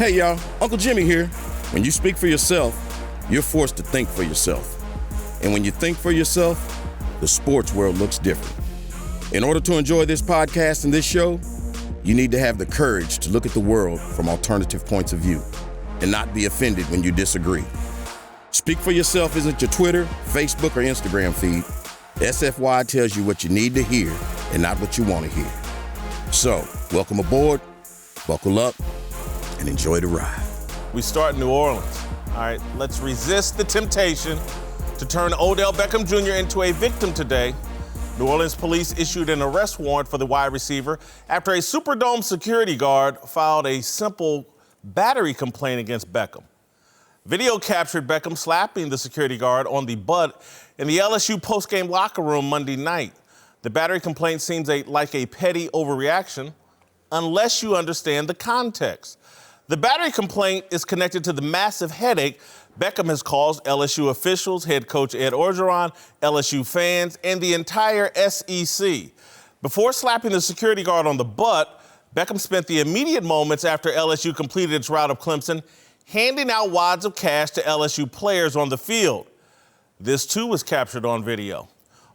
Hey y'all, Uncle Jimmy here. When you speak for yourself, you're forced to think for yourself. And when you think for yourself, the sports world looks different. In order to enjoy this podcast and this show, you need to have the courage to look at the world from alternative points of view and not be offended when you disagree. Speak for yourself isn't your Twitter, Facebook, or Instagram feed. SFY tells you what you need to hear and not what you want to hear. So, welcome aboard, buckle up, and enjoy the ride. We start in New Orleans. All right, let's resist the temptation to turn Odell Beckham Jr. into a victim today. New Orleans police issued an arrest warrant for the wide receiver after a Superdome security guard filed a simple battery complaint against Beckham. Video captured Beckham slapping the security guard on the butt in the LSU postgame locker room Monday night. The battery complaint seems like a petty overreaction unless you understand the context. The battery complaint is connected to the massive headache Beckham has caused LSU officials, head coach Ed Orgeron, LSU fans, and the entire SEC. Before slapping the security guard on the butt, Beckham spent the immediate moments after LSU completed its rout of Clemson handing out wads of cash to LSU players on the field. This, too, was captured on video.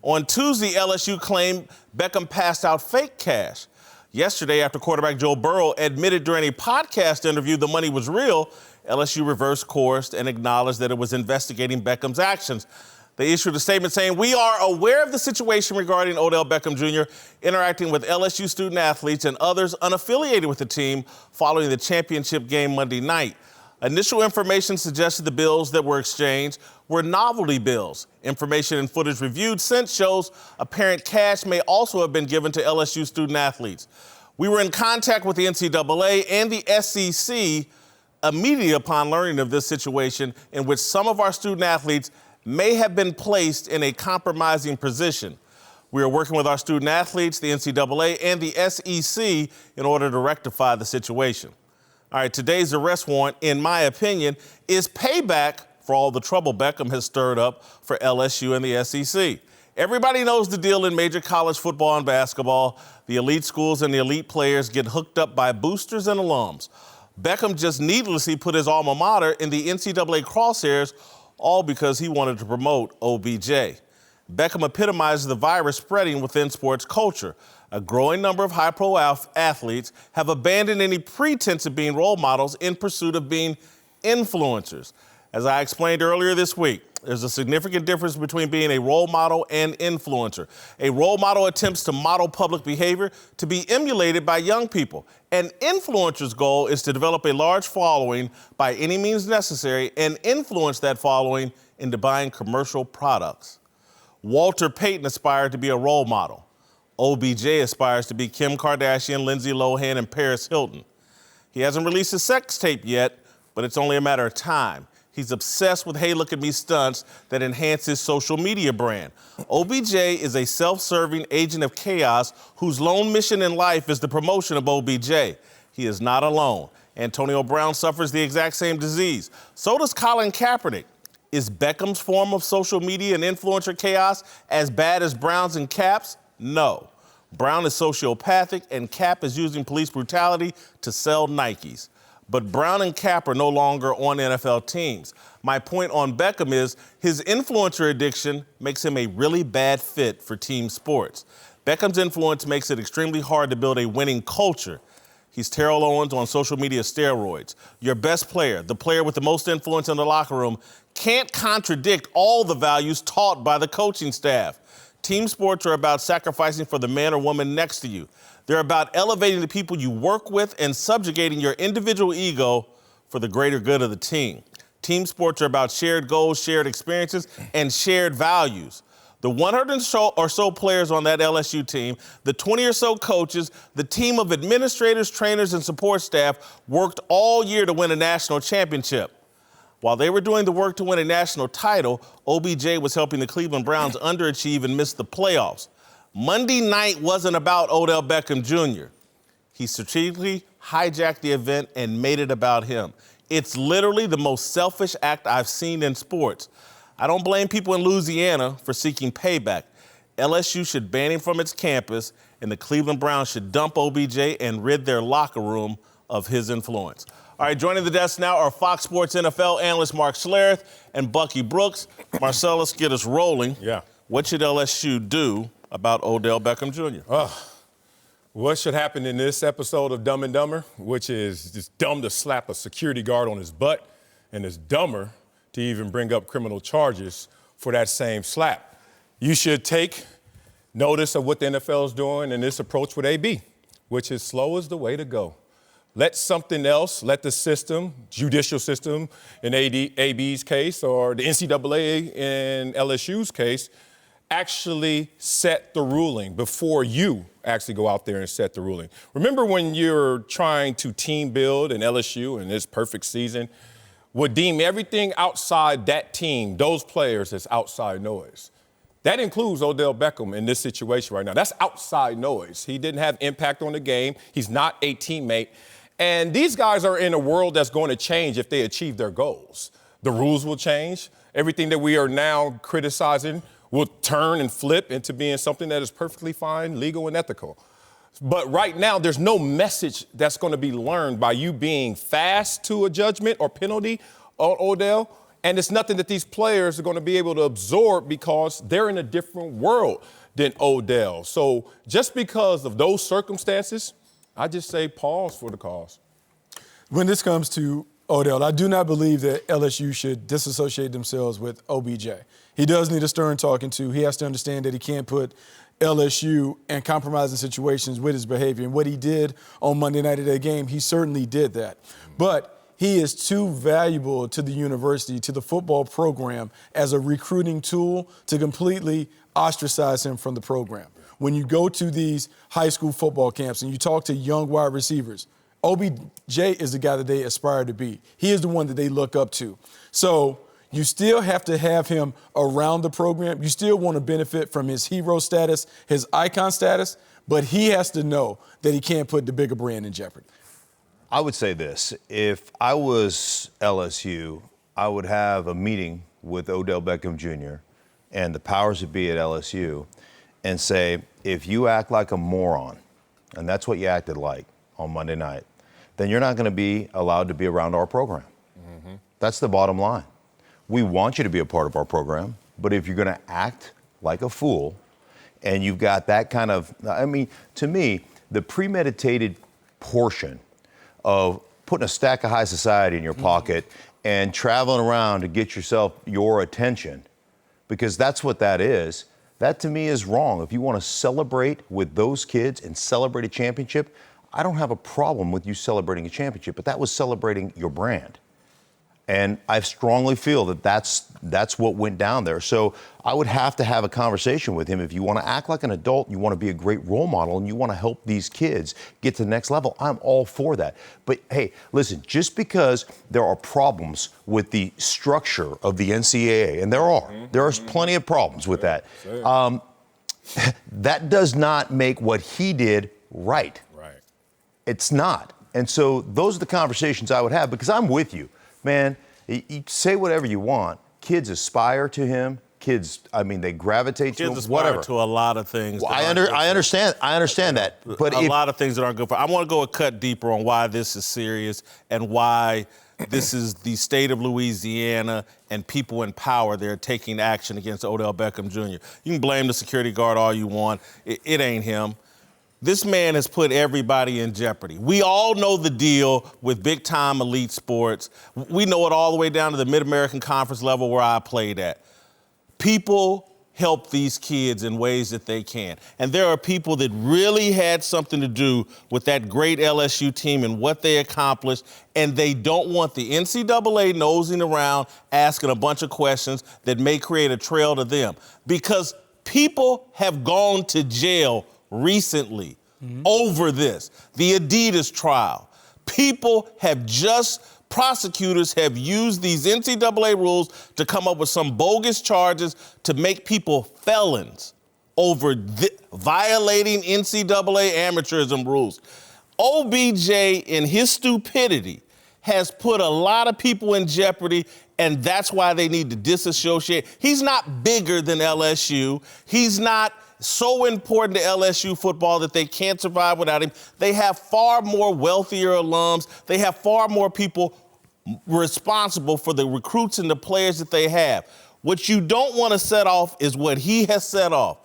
On Tuesday, LSU claimed Beckham passed out fake cash. Yesterday, after quarterback Joe Burrow admitted during a podcast interview the money was real, LSU reversed course and acknowledged that it was investigating Beckham's actions. They issued a statement saying, "We are aware of the situation regarding Odell Beckham Jr. interacting with LSU student athletes and others unaffiliated with the team following the championship game Monday night. Initial information suggested the bills that were exchanged were novelty bills. Information and footage reviewed since shows apparent cash may also have been given to LSU student athletes. We were in contact with the NCAA and the SEC immediately upon learning of this situation in which some of our student athletes may have been placed in a compromising position. We are working with our student athletes, the NCAA, and the SEC in order to rectify the situation." All right, today's arrest warrant, in my opinion, is payback for all the trouble Beckham has stirred up for LSU and the SEC. Everybody knows the deal in major college football and basketball. The elite schools and the elite players get hooked up by boosters and alums. Beckham just needlessly put his alma mater in the NCAA crosshairs, all because he wanted to promote OBJ. Beckham epitomizes the virus spreading within sports culture. A growing number of high-pro athletes have abandoned any pretense of being role models in pursuit of being influencers. As I explained earlier this week, there's a significant difference between being a role model and influencer. A role model attempts to model public behavior to be emulated by young people. An influencer's goal is to develop a large following by any means necessary and influence that following into buying commercial products. Walter Payton aspired to be a role model. OBJ aspires to be Kim Kardashian, Lindsay Lohan, and Paris Hilton. He hasn't released a sex tape yet, but it's only a matter of time. He's obsessed with hey, look at me stunts that enhance his social media brand. OBJ is a self-serving agent of chaos whose lone mission in life is the promotion of OBJ. He is not alone. Antonio Brown suffers the exact same disease. So does Colin Kaepernick. Is Beckham's form of social media and influencer chaos as bad as Brown's and Cap's? No. Brown is sociopathic and Cap is using police brutality to sell Nikes. But Brown and Cap are no longer on NFL teams. My point on Beckham is his influencer addiction makes him a really bad fit for team sports. Beckham's influence makes it extremely hard to build a winning culture. He's Terrell Owens on social media steroids. Your best player, the player with the most influence in the locker room, can't contradict all the values taught by the coaching staff. Team sports are about sacrificing for the man or woman next to you. They're about elevating the people you work with and subjugating your individual ego for the greater good of the team. Team sports are about shared goals, shared experiences, and shared values. The 100 or so players on that LSU team, the 20 or so coaches, the team of administrators, trainers, and support staff worked all year to win a national championship. While they were doing the work to win a national title, OBJ was helping the Cleveland Browns underachieve and miss the playoffs. Monday night wasn't about Odell Beckham Jr. He strategically hijacked the event and made it about him. It's literally the most selfish act I've seen in sports. I don't blame people in Louisiana for seeking payback. LSU should ban him from its campus, and the Cleveland Browns should dump OBJ and rid their locker room of his influence. All right, joining the desk now are Fox Sports NFL analyst Mark Schlereth and Bucky Brooks. Marcellus, get us rolling. Yeah. What should LSU do about Odell Beckham Jr.? What should happen in this episode of Dumb and Dumber, which is just dumb to slap a security guard on his butt, and it's dumber to even bring up criminal charges for that same slap. You should take notice of what the NFL is doing in this approach with AB, which is slow is the way to go. Let something else, let the system, judicial system in AB's case or the NCAA in LSU's case, actually set the ruling before you actually go out there and set the ruling. Remember when you're trying to team build in LSU in this perfect season, would deem everything outside that team, those players, as outside noise. That includes Odell Beckham in this situation right now. That's outside noise. He didn't have impact on the game. He's not a teammate. And these guys are in a world that's going to change if they achieve their goals. The rules will change. Everything that we are now criticizing will turn and flip into being something that is perfectly fine, legal, and ethical. But right now, there's no message that's going to be learned by you being fast to a judgment or penalty on Odell. And it's nothing that these players are going to be able to absorb because they're in a different world than Odell. So just because of those circumstances, I just say pause for the cause. When this comes to Odell, I do not believe that LSU should disassociate themselves with OBJ. He does need a stern talking to. He has to understand that he can't put LSU in compromising situations with his behavior. And what he did on Monday night of that game, he certainly did that. But he is too valuable to the university, to the football program, as a recruiting tool to completely ostracize him from the program. When you go to these high school football camps and you talk to young wide receivers, OBJ is the guy that they aspire to be. He is the one that they look up to. So you still have to have him around the program. You still want to benefit from his hero status, his icon status, but he has to know that he can't put the bigger brand in jeopardy. I would say this. If I was LSU, I would have a meeting with Odell Beckham Jr. and the powers that be at LSU and say, if you act like a moron, and that's what you acted like on Monday night, then you're not going to be allowed to be around our program. Mm-hmm. That's the bottom line. We want you to be a part of our program, but if you're going to act like a fool and you've got that kind of, I mean, to me, the premeditated portion of putting a stack of high society in your pocket and traveling around to get yourself your attention, because that's what that is. That, to me, is wrong. If you want to celebrate with those kids and celebrate a championship, I don't have a problem with you celebrating a championship, but that was celebrating your brand. And I strongly feel that that's what went down there. So I would have to have a conversation with him. If you want to act like an adult, you want to be a great role model, and you want to help these kids get to the next level, I'm all for that. But, hey, listen, just because there are problems with the structure of the NCAA, and there are plenty of problems with that, that does not make what he did right. Right. It's not. And so those are the conversations I would have, because I'm with you. Man, you say whatever you want. Kids aspire to him. Kids, I mean, they gravitate to him. Kids aspire to a lot of things. Well, I understand that. But a lot of things that aren't good for. I want to go a cut deeper on why this is serious and why this is the state of Louisiana and people in power. They're taking action against Odell Beckham Jr. You can blame the security guard all you want. It ain't him. This man has put everybody in jeopardy. We all know the deal with big-time elite sports. We know it all the way down to the Mid-American Conference level where I played at. People help these kids in ways that they can. And there are people that really had something to do with that great LSU team and what they accomplished, and they don't want the NCAA nosing around asking a bunch of questions that may create a trail to them. Because people have gone to jail recently over this. The Adidas trial. Prosecutors have used these NCAA rules to come up with some bogus charges to make people felons over violating NCAA amateurism rules. OBJ, in his stupidity, has put a lot of people in jeopardy, and that's why they need to disassociate. He's not bigger than LSU. He's not so important to LSU football that they can't survive without him. They have far more wealthier alums. They have far more people responsible for the recruits and the players that they have. What you don't want to set off is what he has set off.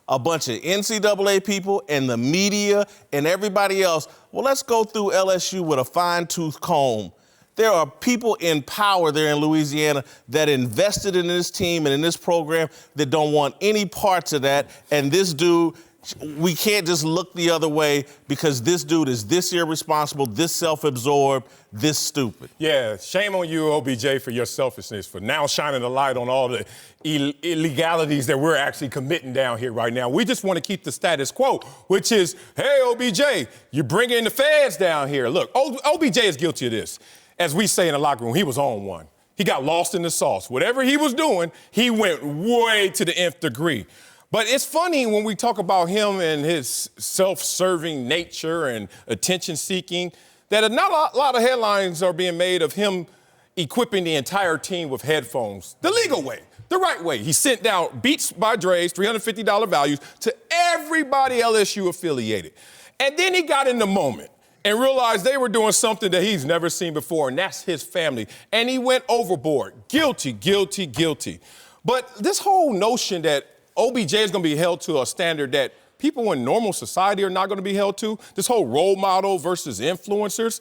A bunch of NCAA people and the media and everybody else. Well, let's go through LSU with a fine-tooth comb. There are people in power there in Louisiana that invested in this team and in this program that don't want any parts of that. And this dude, we can't just look the other way because this dude is this irresponsible, this self-absorbed, this stupid. Yeah, shame on you, OBJ, for your selfishness, for now shining a light on all the illegalities that we're actually committing down here right now. We just want to keep the status quo, which is, hey, OBJ, you're bringing the feds down here. Look, OBJ is guilty of this. As we say in the locker room, he was on one. He got lost in the sauce. Whatever he was doing, he went way to the nth degree. But it's funny when we talk about him and his self-serving nature and attention-seeking, that not a lot of headlines are being made of him equipping the entire team with headphones the legal way, the right way. He sent out Beats by Dre's $350 values to everybody LSU affiliated. And then he got in the moment and realized they were doing something that he's never seen before, and that's his family. And he went overboard. Guilty, guilty, guilty. But this whole notion that OBJ is going to be held to a standard that people in normal society are not going to be held to, this whole role model versus influencers,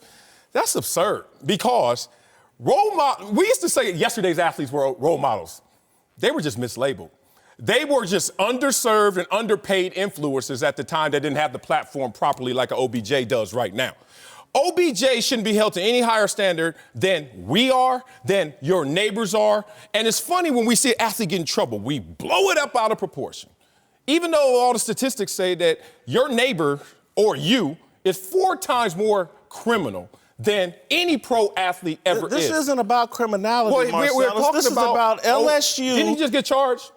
that's absurd. Because we used to say yesterday's athletes were role models. They were just mislabeled. They were just underserved and underpaid influencers at the time that didn't have the platform properly like an OBJ does right now. OBJ shouldn't be held to any higher standard than we are, than your neighbors are. And it's funny when we see an athlete get in trouble, we blow it up out of proportion. Even though all the statistics say that your neighbor or you is 4 times more criminal than any pro athlete ever is. This isn't about criminality, Marcellus. We're talking this is about LSU. Didn't he just get charged?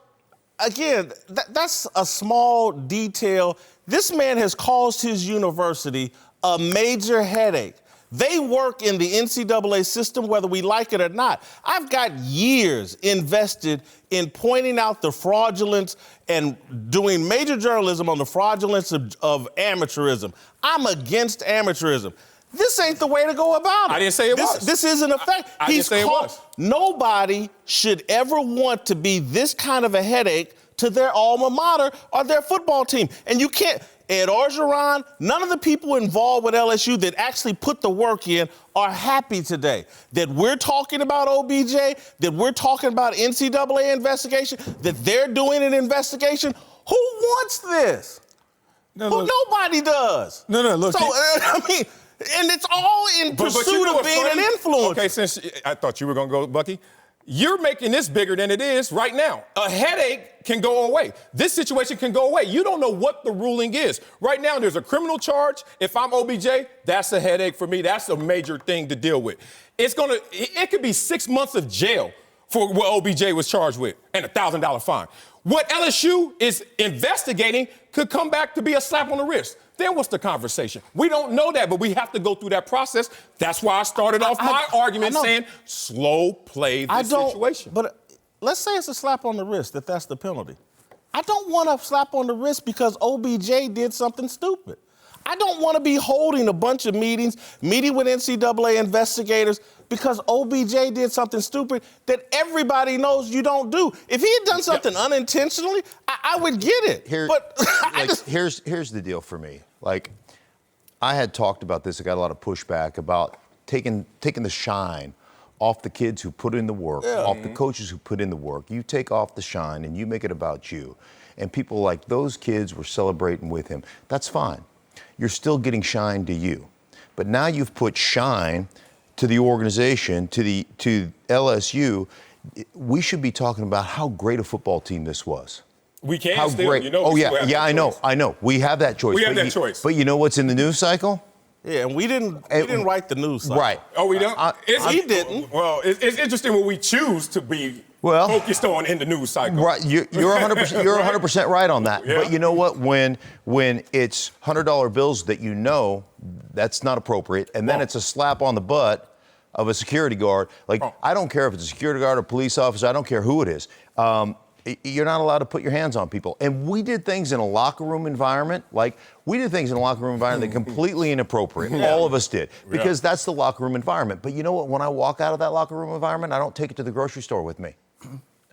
Again, that's a small detail. This man has caused his university a major headache. They work in the NCAA system, whether we like it or not. I've got years invested in pointing out the fraudulence and doing major journalism on the fraudulence of amateurism. I'm against amateurism. This ain't the way to go about it. I didn't say it was. This isn't a fact. I didn't say it was. Nobody should ever want to be this kind of a headache to their alma mater or their football team. And you can't. Ed Orgeron, none of the people involved with LSU that actually put the work in are happy today. That we're talking about OBJ, that we're talking about NCAA investigation, that they're doing an investigation. Who wants this? Nobody does. Look. So, I mean, and it's all in pursuit of being an influencer. Okay, since I thought you were going to go, Bucky. You're making this bigger than it is right now. A headache can go away. This situation can go away. You don't know what the ruling is. Right now, there's a criminal charge. If I'm OBJ, that's a headache for me. That's a major thing to deal with. It could be 6 months of jail for what OBJ was charged with and a $1,000 fine. What LSU is investigating could come back to be a slap on the wrist. Then what's the conversation? We don't know that, but we have to go through that process. That's why I started off my argument saying slow play this situation. But let's say it's a slap on the wrist, that's the penalty. I don't want a slap on the wrist because OBJ did something stupid. I don't want to be holding a bunch of meeting with NCAA investigators because OBJ did something stupid that everybody knows you don't do. If he had done something unintentionally, I would get it. Here's the deal for me. Like, I had talked about this. I got a lot of pushback about taking the shine off the kids who put in the work, off the coaches who put in the work. You take off the shine and you make it about you. And people like those kids were celebrating with him. That's fine. You're still getting shine to you. But now you've put shine to the organization, to LSU. We should be talking about how great a football team this was. We can how still, great. you know. I know. We have that choice. We have that choice. But you know what's in the news cycle? Yeah, and we didn't write the news cycle. Right. Oh, we don't? He didn't. Well, it's interesting what we choose to be focused on in the news cycle. Right. You're 100%. You're 100% right on that. Yeah. But you know what? When it's $100 bills that you know that's not appropriate, and then it's a slap on the butt of a security guard. Like, I don't care if it's a security guard or a police officer. I don't care who it is. You're not allowed to put your hands on people. And we did things in a locker room environment, that completely inappropriate. Yeah. All of us did, because that's the locker room environment. But you know what? When I walk out of that locker room environment, I don't take it to the grocery store with me.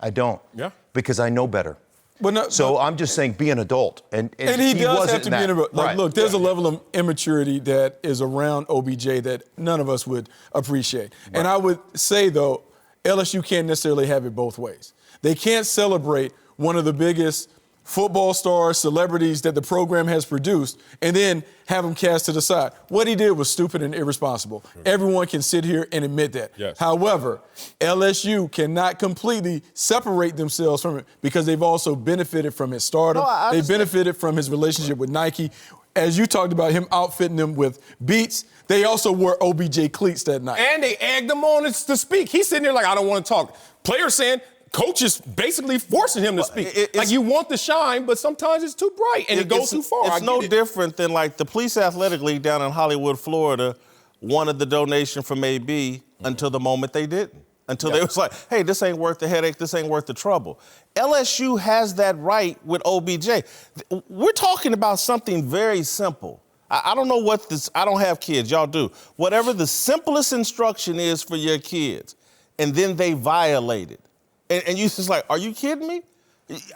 I don't. Yeah. Because I know better. I'm just saying, be an adult. And he does have to be an adult. Look, there's a level of immaturity that is around OBJ that none of us would appreciate. Right. And I would say, though, LSU can't necessarily have it both ways. They can't celebrate one of the biggest football stars, celebrities that the program has produced, and then have him cast to the side. What he did was stupid and irresponsible. Everyone can sit here and admit that. Yes. However, LSU cannot completely separate themselves from it because they've also benefited from his stardom. They benefited from his relationship with Nike. As you talked about him outfitting them with Beats, they also wore OBJ cleats that night. And they egged him on to speak. He's sitting there like, I don't want to talk. Players saying, coach is basically forcing him to speak. Like, you want the shine, but sometimes it's too bright and it goes too far. It's no different than like the Police Athletic League down in Hollywood, Florida, wanted the donation from AB until the moment they didn't. Until they was like, hey, this ain't worth the headache, this ain't worth the trouble. LSU has that right with OBJ. We're talking about something very simple. I don't know what this, I don't have kids, y'all do. Whatever the simplest instruction is for your kids, and then they violate it. And you just like, are you kidding me?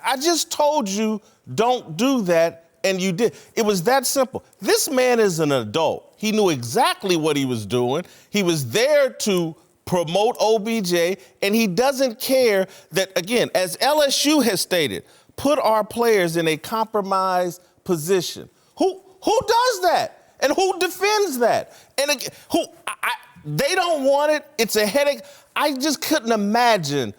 I just told you don't do that, and you did. It was that simple. This man is an adult. He knew exactly what he was doing. He was there to promote OBJ, and he doesn't care that, again, as LSU has stated, put our players in a compromised position. Who does that? And who defends that? And again, they don't want it. It's a headache. I just couldn't imagine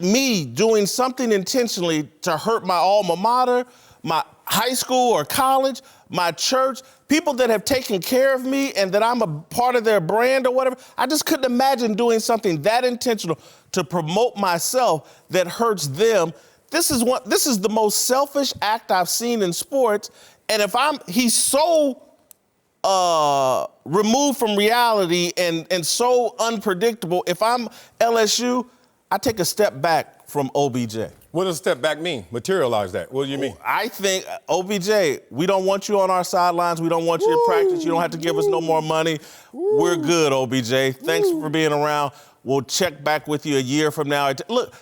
me doing something intentionally to hurt my alma mater, my high school or college, my church, people that have taken care of me and that I'm a part of their brand or whatever. I just couldn't imagine doing something that intentional to promote myself that hurts them. This is the most selfish act I've seen in sports. And he's so removed from reality and so unpredictable. If I'm LSU, I take a step back from OBJ. What does a step back mean? Materialize that. What do you mean? I think, OBJ, we don't want you on our sidelines. We don't want you to practice. You don't have to give us no more money. We're good, OBJ. Thanks for being around. We'll check back with you a year from now. Look,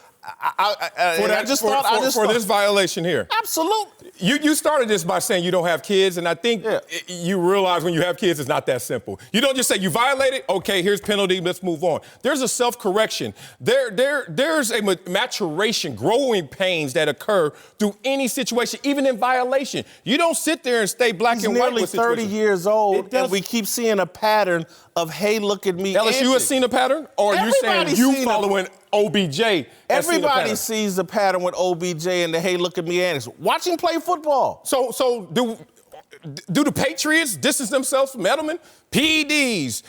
for this violation here. Absolutely. You started this by saying you don't have kids, and I think you realize when you have kids, it's not that simple. You don't just say you violated, okay, here's penalty, let's move on. There's a self-correction. There's a maturation, growing pains that occur through any situation, even in violation. You don't sit there and stay black and white with situations. He's nearly 30 years old, and we keep seeing a pattern of, hey, look at me. LSU has seen a pattton? Or are you saying you following OBJ? Everybody sees the pattern with OBJ and the hey, look at me antics. Watch him play football. So do the Patriots distance themselves from Edelman? PEDs,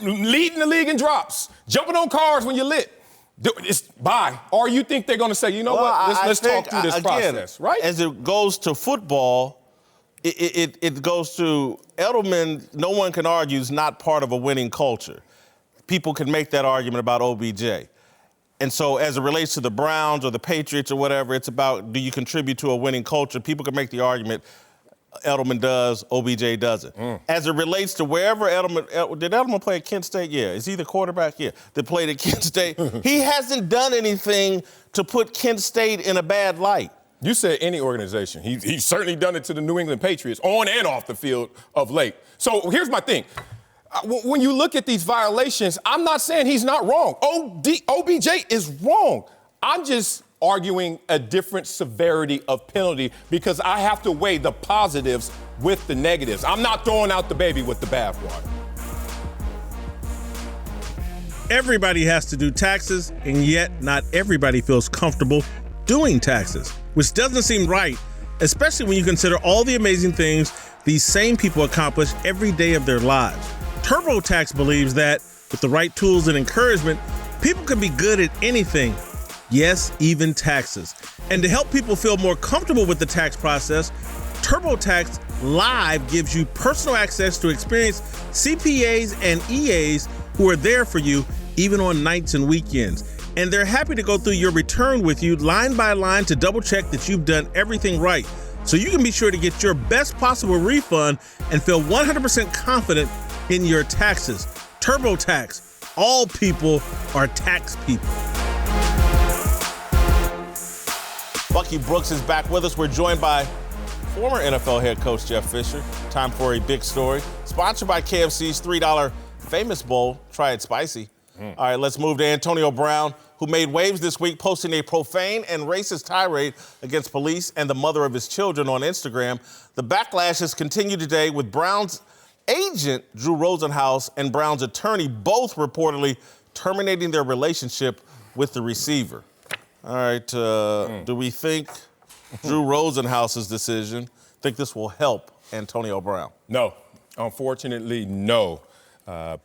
leading the league in drops, jumping on cars when you're lit. It's bye. Or you think they're going to say, you know what, let's talk through this process, right? As it goes to football, it goes to Edelman, no one can argue, is not part of a winning culture. People can make that argument about OBJ. And so as it relates to the Browns or the Patriots or whatever, it's about, do you contribute to a winning culture? People can make the argument, Edelman does, OBJ doesn't. As it relates to wherever did Edelman play at Kent State? Yeah. Is he the quarterback? Yeah. That played at Kent State. He hasn't done anything to put Kent State in a bad light. You said any organization. He's certainly done it to the New England Patriots, on and off the field of late. So here's my thing. When you look at these violations, I'm not saying he's not wrong. OBJ is wrong. I'm just arguing a different severity of penalty because I have to weigh the positives with the negatives. I'm not throwing out the baby with the bathwater. Everybody has to do taxes, and yet not everybody feels comfortable doing taxes, which doesn't seem right, especially when you consider all the amazing things these same people accomplish every day of their lives. TurboTax believes that with the right tools and encouragement, people can be good at anything. Yes, even taxes. And to help people feel more comfortable with the tax process, TurboTax Live gives you personal access to experienced CPAs and EAs who are there for you even on nights and weekends. and they're happy to go through your return with you line by line to double check that you've done everything right, so you can be sure to get your best possible refund and feel 100% confident in your taxes. TurboTax. All people are tax people. Bucky Brooks is back with us. We're joined by former NFL head coach Jeff Fisher. Time for a big story. Sponsored by KFC's $3 Famous Bowl. Try it spicy. All right, let's move to Antonio Brown, who made waves this week posting a profane and racist tirade against police and the mother of his children on Instagram. The backlash has continued today with Brown's agent, Drew Rosenhaus, and Brown's attorney both reportedly terminating their relationship with the receiver. All right, do we think Drew Rosenhaus's decision, think this will help Antonio Brown? No, unfortunately, no. A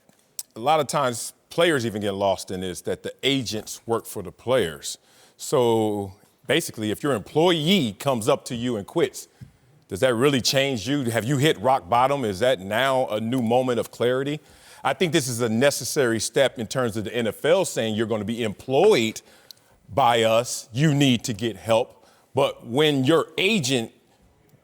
lot of times players even get lost in this, that the agents work for the players. So basically, if your employee comes up to you and quits, does that really change you? Have you hit rock bottom? Is that now a new moment of clarity? I think this is a necessary step in terms of the NFL saying you're going to be employed by us, you need to get help. But when your agent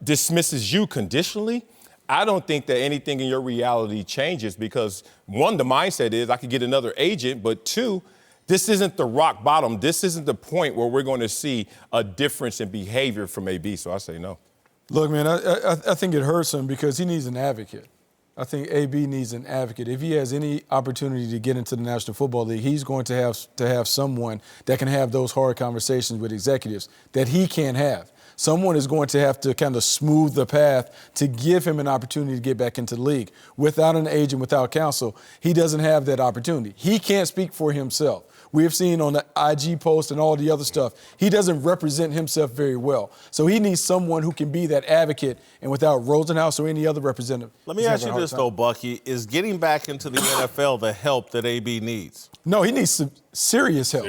dismisses you conditionally, I don't think that anything in your reality changes because, one, the mindset is I could get another agent, but two, this isn't the rock bottom. This isn't the point where we're going to see a difference in behavior from AB, so I say no. Look, man, I think it hurts him because he needs an advocate. I think AB needs an advocate. If he has any opportunity to get into the National Football League, he's going to have someone that can have those hard conversations with executives that he can't have. Someone is going to have to kind of smooth the path to give him an opportunity to get back into the league. Without an agent, without counsel, he doesn't have that opportunity. He can't speak for himself. We have seen on the IG post and all the other stuff, he doesn't represent himself very well. So he needs someone who can be that advocate, and without Rosenhaus or any other representative. Let me ask you this, though, Bucky. Is getting back into the NFL the help that AB needs? No, he needs some serious help.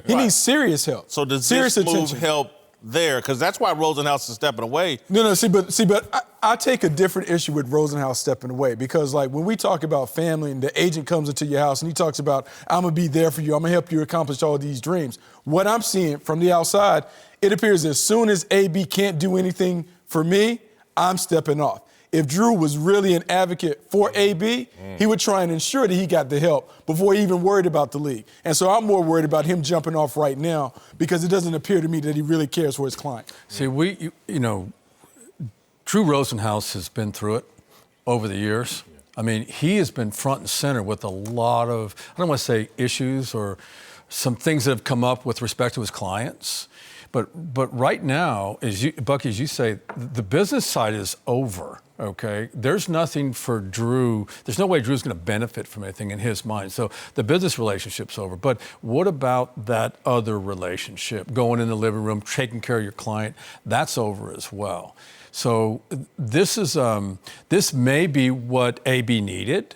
He needs serious help. So does serious this move attention. help there? Because that's why Rosenhaus is stepping away. No, but I take a different issue with Rosenhaus stepping away because, like, when we talk about family and the agent comes into your house and he talks about, I'm going to be there for you, I'm going to help you accomplish all these dreams, what I'm seeing from the outside, it appears as soon as AB can't do anything for me, I'm stepping off. If Drew was really an advocate for AB, he would try and ensure that he got the help before he even worried about the league. And so I'm more worried about him jumping off right now because it doesn't appear to me that he really cares for his client. See, Drew Rosenhaus has been through it over the years. I mean, he has been front and center with a lot of, I don't want to say issues or some things that have come up with respect to his clients. But right now, Bucky, as you say, the business side is over, okay? There's nothing for Drew. There's no way Drew's going to benefit from anything in his mind. So the business relationship's over. But what about that other relationship, going in the living room, taking care of your client? That's over as well. So this may be what AB needed.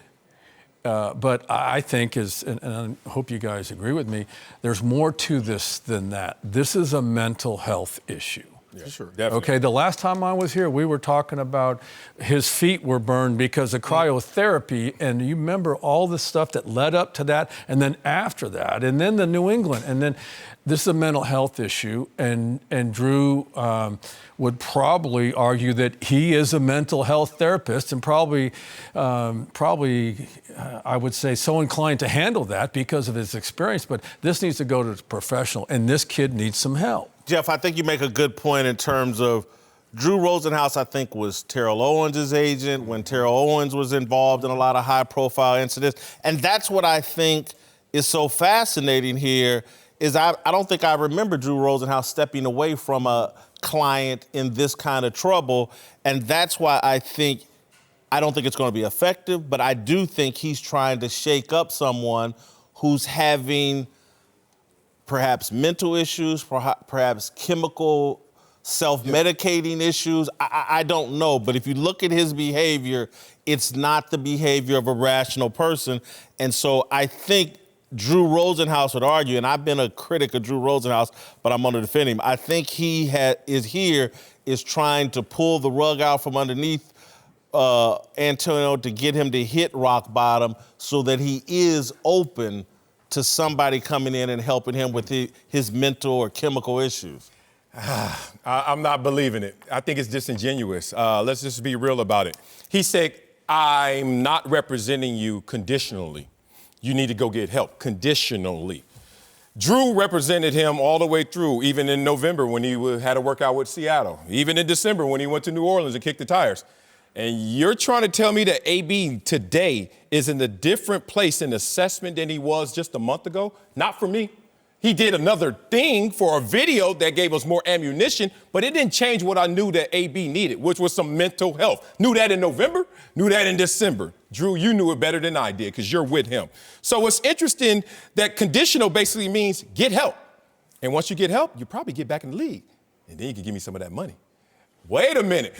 But I think and I hope you guys agree with me, there's more to this than that. This is a mental health issue. Yeah, sure. Definitely. Okay, the last time I was here, we were talking about his feet were burned because of cryotherapy, and you remember all the stuff that led up to that, and then after that, and then the New England, and then this is a mental health issue, and Drew would probably argue that he is a mental health therapist, and probably I would say so inclined to handle that because of his experience. But this needs to go to the professional, and this kid needs some help. Jeff, I think you make a good point in terms of Drew Rosenhaus, I think, was Terrell Owens' agent when Terrell Owens was involved in a lot of high-profile incidents. And that's what I think is so fascinating here is I don't think I remember Drew Rosenhaus stepping away from a client in this kind of trouble. And that's why I don't think it's going to be effective, but I do think he's trying to shake up someone who's having perhaps mental issues, perhaps chemical self-medicating issues. I don't know. But if you look at his behavior, it's not the behavior of a rational person. And so I think Drew Rosenhaus would argue, and I've been a critic of Drew Rosenhaus, but I'm going to defend him. I think he is trying to pull the rug out from underneath Antonio to get him to hit rock bottom so that he is open to somebody coming in and helping him with his mental or chemical issues? I'm not believing it. I think it's disingenuous. Let's just be real about it. He said, I'm not representing you conditionally. You need to go get help conditionally. Drew represented him all the way through, even in November when he had a workout with Seattle, even in December when he went to New Orleans and kicked the tires. And you're trying to tell me that AB today is in a different place in assessment than he was just a month ago? Not for me. He did another thing for a video that gave us more ammunition, but it didn't change what I knew that AB needed, which was some mental health. Knew that in November, knew that in December. Drew, you knew it better than I did because you're with him. So it's interesting that conditional basically means get help. And once you get help, you probably get back in the league. And then you can give me some of that money. Wait a minute.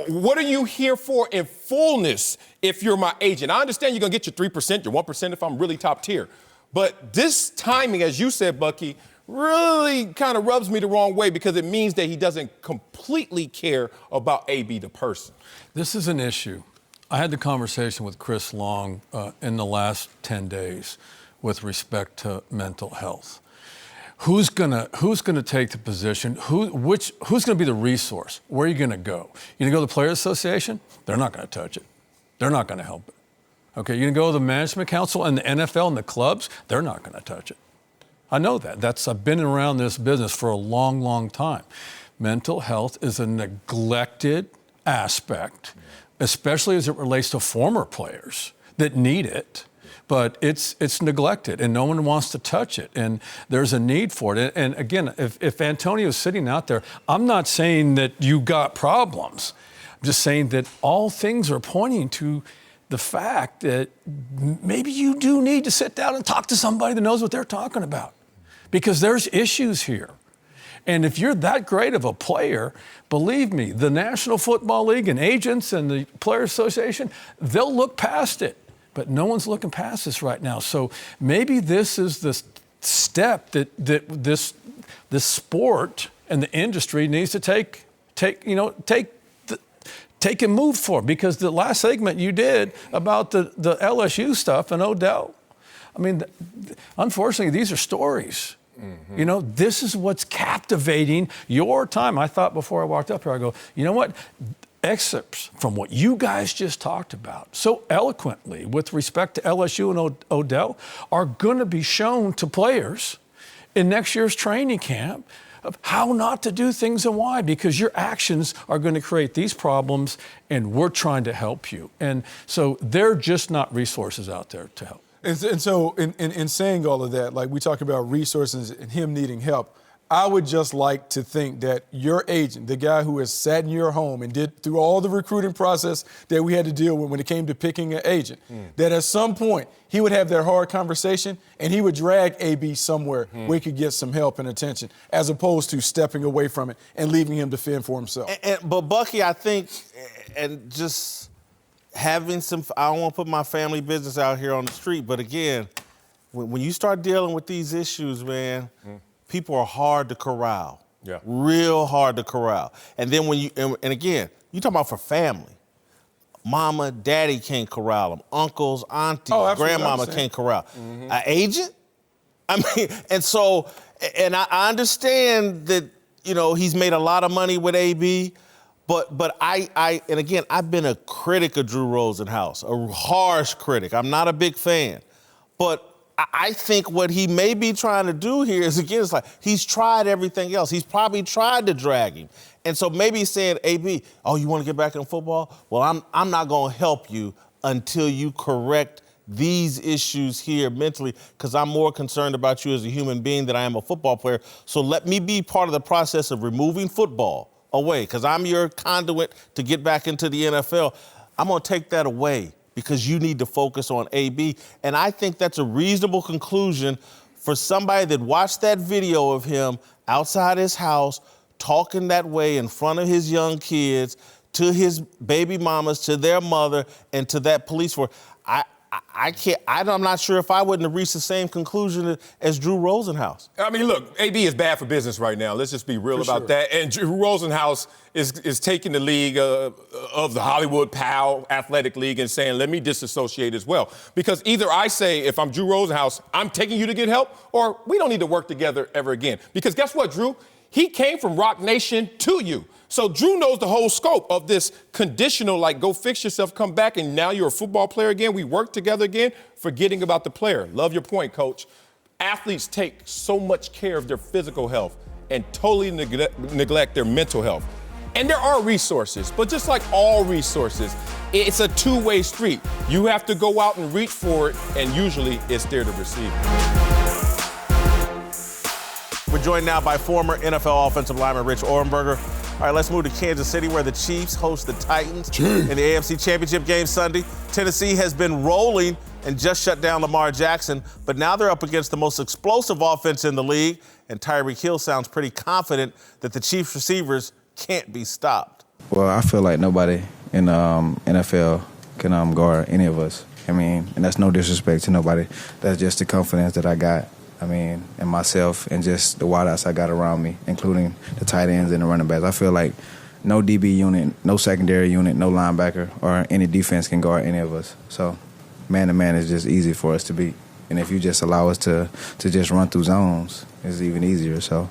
What are you here for in fullness if you're my agent? I understand you're going to get your 3%, your 1% if I'm really top tier. But this timing, as you said, Bucky, really kind of rubs me the wrong way because it means that he doesn't completely care about AB the person. This is an issue. I had the conversation with Chris Long in the last 10 days with respect to mental health. Who's gonna take the position? Who's gonna be the resource? Where are you gonna go? You gonna go to the Players Association? They're not gonna touch it. They're not gonna help it. Okay, you're gonna go to the Management Council and the NFL and the clubs? They're not gonna touch it. I know that. I've been around this business for a long, long time. Mental health is a neglected aspect, especially as it relates to former players that need it. But it's neglected, and no one wants to touch it, and there's a need for it. And again, if Antonio's sitting out there, I'm not saying that you got problems. I'm just saying that all things are pointing to the fact that maybe you do need to sit down and talk to somebody that knows what they're talking about, because there's issues here. And if you're that great of a player, believe me, the National Football League and agents and the Players Association, they'll look past it. But no one's looking past this right now. So maybe this is the step that this sport and the industry needs to take and move for. Because the last segment you did about the LSU stuff and Odell, I mean, unfortunately, these are stories. Mm-hmm. You know, this is what's captivating your time. I thought before I walked up here, I go, you know what? Excerpts from what you guys just talked about so eloquently with respect to LSU and Odell are going to be shown to players in next year's training camp of how not to do things and why, because your actions are going to create these problems and we're trying to help you. And so there are just not resources out there to help. And so in saying all of that, like we talk about resources and him needing help, I would just like to think that your agent, the guy who has sat in your home and did through all the recruiting process that we had to deal with when it came to picking an agent, that at some point he would have that hard conversation and he would drag AB somewhere where he could get some help and attention, as opposed to stepping away from it and leaving him to fend for himself. But Bucky, I think, and just having some, I don't want to put my family business out here on the street, but again, when you start dealing with these issues, man, people are hard to corral. Yeah. Real hard to corral. And then when you, and again, you talking about for family. Mama, daddy can't corral them. Uncles, aunties, grandmama can't corral. An agent? I mean, and so, and I understand that, you know, he's made a lot of money with AB, but I and again, I've been a critic of Drew Rosenhaus, a harsh critic. I'm not a big fan. But I think what he may be trying to do here is, again, it's like he's tried everything else. He's probably tried to drag him. And so maybe he's saying, AB, oh, you want to get back in football? Well, I'm not going to help you until you correct these issues here mentally, because I'm more concerned about you as a human being than I am a football player. So let me be part of the process of removing football away, because I'm your conduit to get back into the NFL. I'm going to take that away, because you need to focus on AB. And I think that's a reasonable conclusion for somebody that watched that video of him outside his house talking that way in front of his young kids, to his baby mamas, to their mother, and to that police force. I'm not sure if I wouldn't have reached the same conclusion as Drew Rosenhaus. I mean, look, AB is bad for business right now. Let's just be real about that. And Drew Rosenhaus is taking the league of the Hollywood Powell Athletic League and saying, let me disassociate as well. Because either I say, if I'm Drew Rosenhaus, I'm taking you to get help, or we don't need to work together ever again. Because guess what, Drew? He came from Rock Nation to you. So Drew knows the whole scope of this conditional, like, go fix yourself, come back, and now you're a football player again. We work together again, forgetting about the player. Love your point, Coach. Athletes take so much care of their physical health and totally neglect their mental health. And there are resources, but just like all resources, it's a two-way street. You have to go out and reach for it, and usually it's there to receive it. We're joined now by former NFL offensive lineman Rich Ohrnberger. All right, let's move to Kansas City, where the Chiefs host the Titans in the AFC Championship game Sunday. Tennessee has been rolling and just shut down Lamar Jackson, but now they're up against the most explosive offense in the league, and Tyreek Hill sounds pretty confident that the Chiefs receivers can't be stopped. Well, I feel like nobody in the NFL can guard any of us. I mean, and that's no disrespect to nobody. That's just the confidence that I got. I mean, and myself and just the wideouts I got around me, including the tight ends and the running backs. I feel like no DB unit, no secondary unit, no linebacker, or any defense can guard any of us. So man-to-man is just easy for us to beat. And if you just allow us to just run through zones, it's even easier. So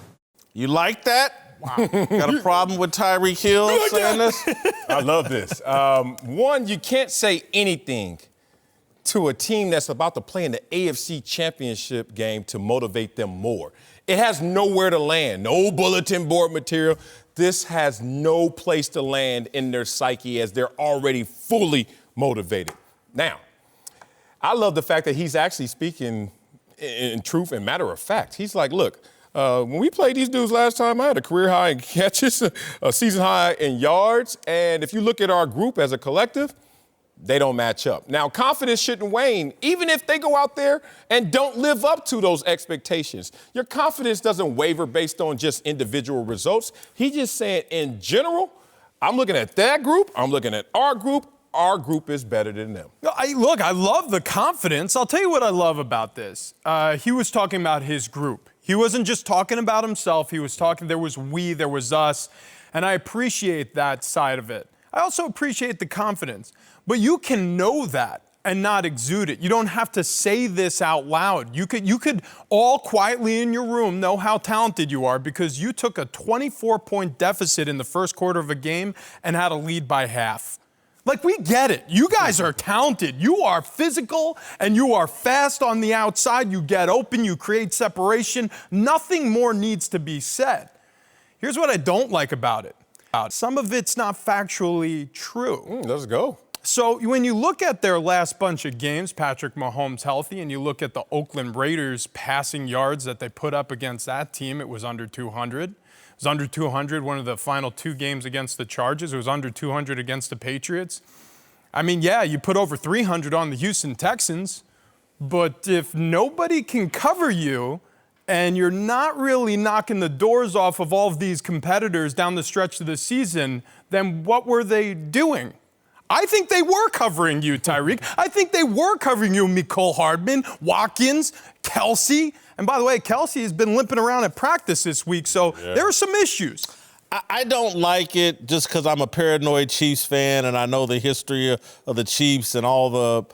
you like that? Wow. Got a problem with Tyreek Hill saying this? I love this. One, you can't say anything to a team that's about to play in the AFC Championship game to motivate them more. It has nowhere to land, no bulletin board material. This has no place to land in their psyche as they're already fully motivated. Now, I love the fact that he's actually speaking in truth and matter of fact. He's like, look, when we played these dudes last time, I had a career high in catches, a season high in yards, and if you look at our group as a collective, they don't match up. Now, confidence shouldn't wane, even if they go out there and don't live up to those expectations. Your confidence doesn't waver based on just individual results. He's just saying, in general, I'm looking at that group, I'm looking at our group is better than them. I love the confidence. I'll tell you what I love about this. He was talking about his group. He wasn't just talking about himself. He was talking, there was we, there was us, and I appreciate that side of it. I also appreciate the confidence. But you can know that and not exude it. You don't have to say this out loud. You could all quietly in your room know how talented you are because you took a 24-point deficit in the first quarter of a game and had a lead by half. Like, we get it. You guys are talented. You are physical and you are fast on the outside. You get open, you create separation. Nothing more needs to be said. Here's what I don't like about it. Some of it's not factually true. Let's go. So when you look at their last bunch of games, Patrick Mahomes healthy, and you look at the Oakland Raiders passing yards that they put up against that team, it was under 200. It was under 200 one of the final two games against the Chargers. It was under 200 against the Patriots. I mean, yeah, you put over 300 on the Houston Texans, but if nobody can cover you and you're not really knocking the doors off of all of these competitors down the stretch of the season, then what were they doing? I think they were covering you, Tyreek. I think they were covering you, Mecole Hardman, Watkins, Kelsey. And by the way, Kelsey has been limping around at practice this week, so there are some issues. I don't like it just because I'm a paranoid Chiefs fan and I know the history of the Chiefs and all the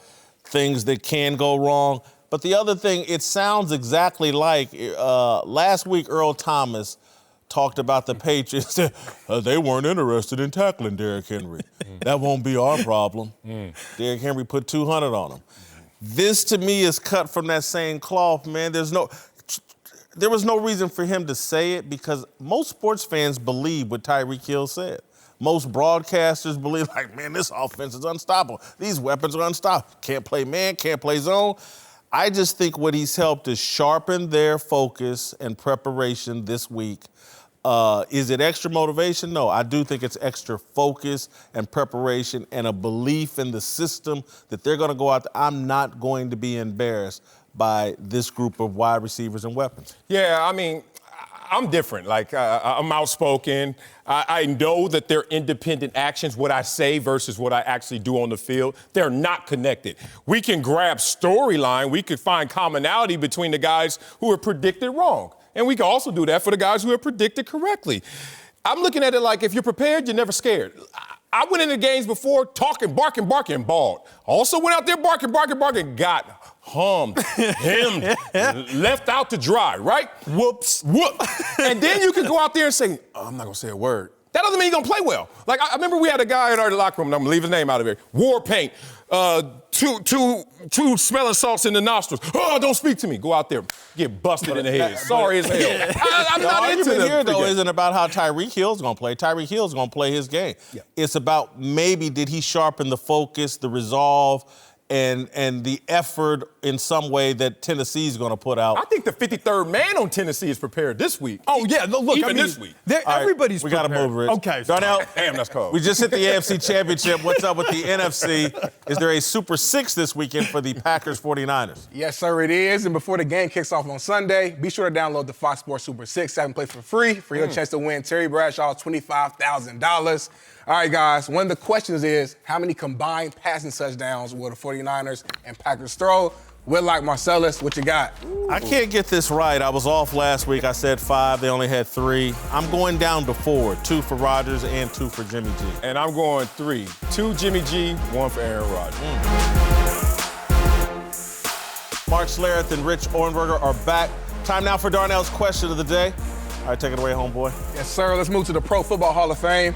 things that can go wrong. But the other thing, it sounds exactly like last week Earl Thomas talked about the Patriots. They weren't interested in tackling Derrick Henry. That won't be our problem. Derrick Henry put 200 on him. This, to me, is cut from that same cloth, man. There was no reason for him to say it because most sports fans believe what Tyreek Hill said. Most broadcasters believe, like, man, this offense is unstoppable. These weapons are unstoppable. Can't play man, can't play zone. I just think what he's helped is sharpen their focus and preparation this week. Is it extra motivation? No, I do think it's extra focus and preparation and a belief in the system that they're going to go out there. I'm not going to be embarrassed by this group of wide receivers and weapons. Yeah, I mean, I'm different. Like, I'm outspoken. I know that they're independent actions, what I say versus what I actually do on the field. They're not connected. We can grab storyline. We could find commonality between the guys who are predicted wrong. And we can also do that for the guys who are predicted correctly. I'm looking at it like if you're prepared, you're never scared. I went into games before talking, barking, balled. Also went out there barking, got hummed, hemmed, left out to dry, right? Whoops. And then you can go out there and say, I'm not going to say a word. That doesn't mean you're going to play well. Like, I remember we had a guy in our locker room, and I'm going to leave his name out of here, war paint, two smelling salts in the nostrils. Oh, don't speak to me. Go out there, get busted in the head. Sorry as hell. I'm not into the the here, though, isn't about how Tyreek Hill's going to play. Tyreek Hill's going to play his game. Yeah. It's about maybe did he sharpen the focus, the resolve, and the effort in some way that Tennessee's going to put out. I think the 53rd man on Tennessee is prepared this week. Oh, yeah. Look, Even this week. Everybody's we got to move, Rich. Okay. Darnell, damn, that's cold. We just hit the AFC Championship. What's up with the NFC? Is there a Super 6 this weekend for the Packers 49ers? Yes, sir, it is. And before the game kicks off on Sunday, be sure to download the Fox Sports Super 6. Have them play for free for your chance to win Terry Bradshaw's $25,000. All right, guys, one of the questions is, how many combined passing touchdowns will the 49ers and Packers throw? Whitlock, Marcellus, what you got? I can't get this right. I was off last week. I said 5. They only had 3. I'm going down to 4. 2 for Rodgers and 2 for Jimmy G. And I'm going 3. 2 Jimmy G, 1 for Aaron Rodgers. Mark Schlereth and Rich Orenberger are back. Time now for Darnell's question of the day. All right, take it away, homeboy. Yes, sir. Let's move to the Pro Football Hall of Fame.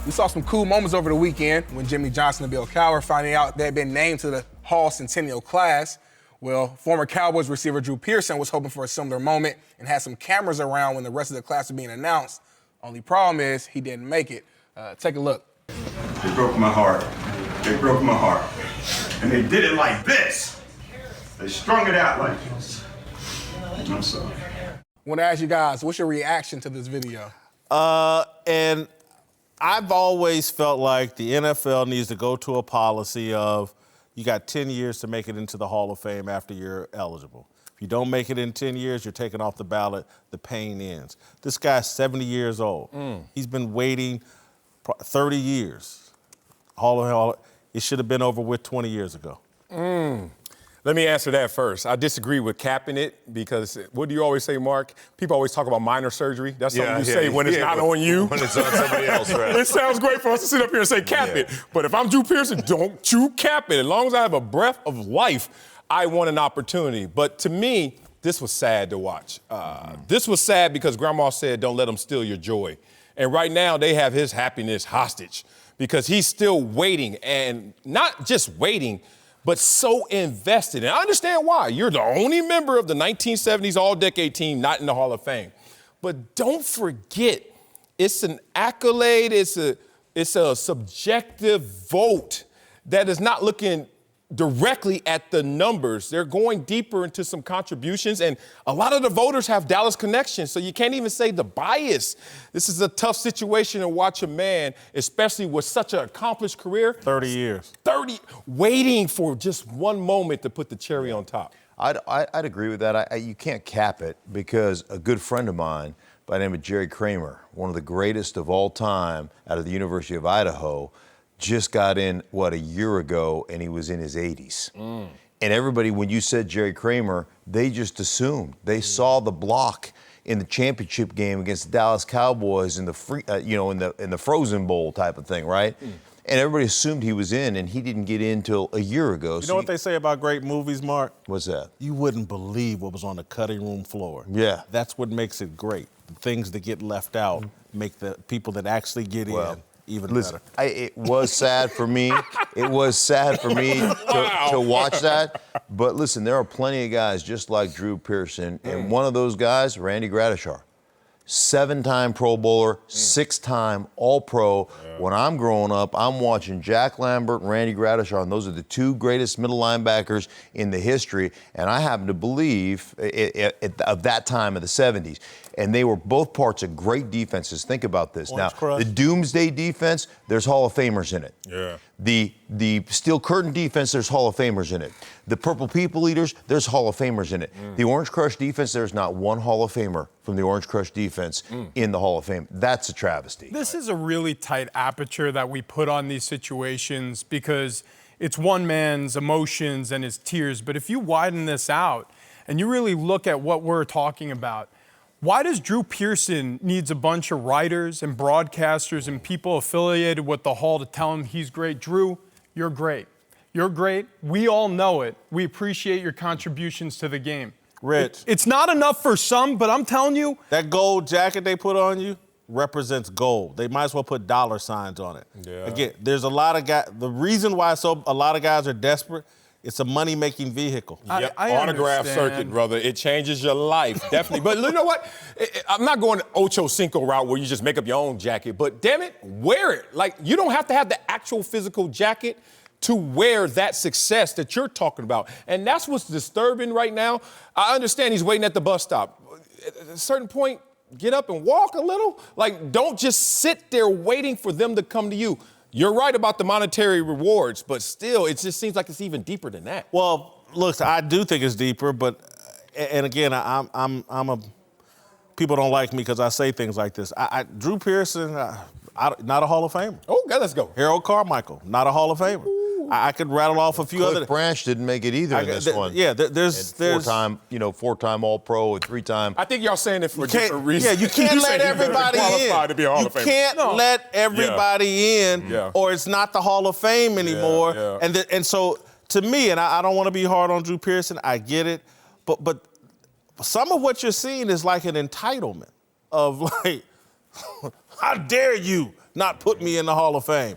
We saw some cool moments over the weekend when Jimmy Johnson and Bill Cowher finding out they had been named to the Hall Centennial class. Well, former Cowboys receiver Drew Pearson was hoping for a similar moment and had some cameras around when the rest of the class was being announced. Only problem is he didn't make it. Take a look. They broke my heart. They broke my heart. And they did it like this. They strung it out like this. I'm sorry. I want to ask you guys, what's your reaction to this video? And I've always felt like the NFL needs to go to a policy of you got 10 years to make it into the Hall of Fame after you're eligible. If you don't make it in 10 years, you're taken off the ballot. The pain ends. This guy's 70 years old. He's been waiting 30 years. It should have been over with 20 years ago. Let me answer that first. I disagree with capping it because what do you always say, Mark? People always talk about minor surgery. That's something you say when it's not on you. When it's on somebody else, right? It sounds great for us to sit up here and say cap it. But if I'm Drew Pearson, don't you cap it. As long as I have a breath of life, I want an opportunity. But to me, this was sad to watch. This was sad because Grandma said, don't let them steal your joy. And right now, they have his happiness hostage because he's still waiting, and not just waiting, but so invested. And I understand why. You're the only member of the 1970s All-Decade team not in the Hall of Fame. But don't forget, it's an accolade, it's a subjective vote that is not looking directly at the numbers. They're going deeper into some contributions, and a lot of the voters have Dallas connections, so you can't even say the bias. This is a tough situation to watch a man, especially with such an accomplished career. 30 years. Waiting for just one moment to put the cherry on top. I'd agree with that. You can't cap it because a good friend of mine by the name of Jerry Kramer, one of the greatest of all time out of the University of Idaho, just got in, a year ago, and he was in his 80s. And everybody, when you said Jerry Kramer, they just assumed. They saw the block in the championship game against the Dallas Cowboys in the in the Frozen Bowl type of thing, right? And everybody assumed he was in, and he didn't get in till a year ago. You know what they say about great movies, Mark? What's that? You wouldn't believe what was on the cutting room floor. Yeah. That's what makes it great. The things that get left out make the people that actually get in even better. It was sad for me. It was sad for me to watch that. But listen, there are plenty of guys just like Drew Pearson, and one of those guys, Randy Gradishar. 7-time Pro Bowler, 6-time All-Pro. When I'm growing up, I'm watching Jack Lambert and Randy Gradishar, and those are the 2 greatest middle linebackers in the history. And I happen to believe of that time of the 70s. And they were both parts of great defenses. Think about this. Now, the Doomsday defense, there's Hall of Famers in it. Yeah. The Steel Curtain defense, there's Hall of Famers in it. The Purple People Eaters, there's Hall of Famers in it. The Orange Crush defense, there's not one Hall of Famer from the Orange Crush defense in the Hall of Fame. That's a travesty. This is a really tight aperture that we put on these situations because it's one man's emotions and his tears. But if you widen this out and you really look at what we're talking about, why does Drew Pearson needs a bunch of writers and broadcasters and people affiliated with the Hall to tell him he's great? Drew, you're great. You're great. We all know it. We appreciate your contributions to the game. Rich. It's not enough for some, but I'm telling you. That gold jacket they put on you represents gold. They might as well put dollar signs on it. Yeah. Again, there's a lot of guys. The reason why a lot of guys are desperate, it's a money-making vehicle. Yep. I Autograph understand. circuit, brother. It changes your life, definitely. But you know what? I'm not going the Ocho Cinco route where you just make up your own jacket. But damn it, wear it. Like, you don't have to have the actual physical jacket to wear that success that you're talking about. And that's what's disturbing right now. I understand he's waiting at the bus stop. At a certain point, get up and walk a little. Like, don't just sit there waiting for them to come to you. You're right about the monetary rewards, but still, it just seems like it's even deeper than that. Well, look, I do think it's deeper, but, and again, people don't like me because I say things like this. Drew Pearson, not a Hall of Famer. Oh, God, let's go. Harold Carmichael, not a Hall of Famer. I could rattle off a few Cliff other. Branch didn't make it either in this one. Yeah, there's four-time All-Pro and three-time. I think y'all saying it for different reasons. Yeah, you can't let everybody in. To be a Hall of Famer. You can't let everybody in, or it's not the Hall of Fame anymore. Yeah. And so, to me, and I don't want to be hard on Drew Pearson, I get it, but some of what you're seeing is like an entitlement of like, how dare you not put me in the Hall of Fame?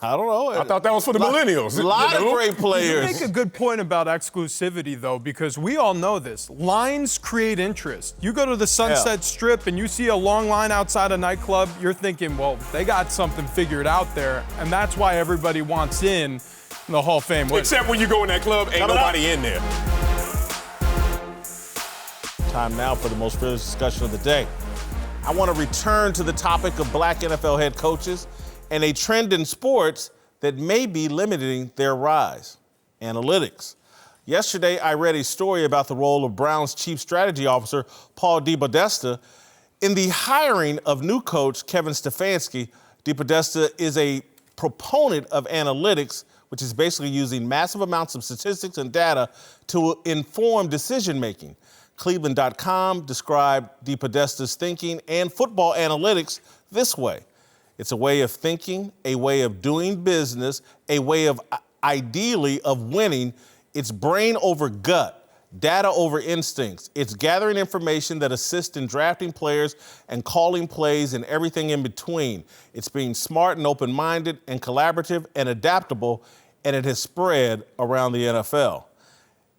I don't know. I thought that was for the millennials. A lot of great players. You make a good point about exclusivity, though, because we all know this. Lines create interest. You go to the Sunset Strip and you see a long line outside a nightclub, you're thinking, well, they got something figured out there, and that's why everybody wants in the Hall of Fame. Except when you go in that club, ain't nobody in there. Time now for the most privileged discussion of the day. I want to return to the topic of black NFL head coaches and a trend in sports that may be limiting their rise: analytics. Yesterday, I read a story about the role of Brown's chief strategy officer, Paul DePodesta, in the hiring of new coach Kevin Stefanski. DePodesta is a proponent of analytics, which is basically using massive amounts of statistics and data to inform decision-making. Cleveland.com described DePodesta's thinking and football analytics this way: it's a way of thinking, a way of doing business, a way of ideally of winning. It's brain over gut, data over instincts. It's gathering information that assists in drafting players and calling plays and everything in between. It's being smart and open-minded and collaborative and adaptable, and it has spread around the NFL.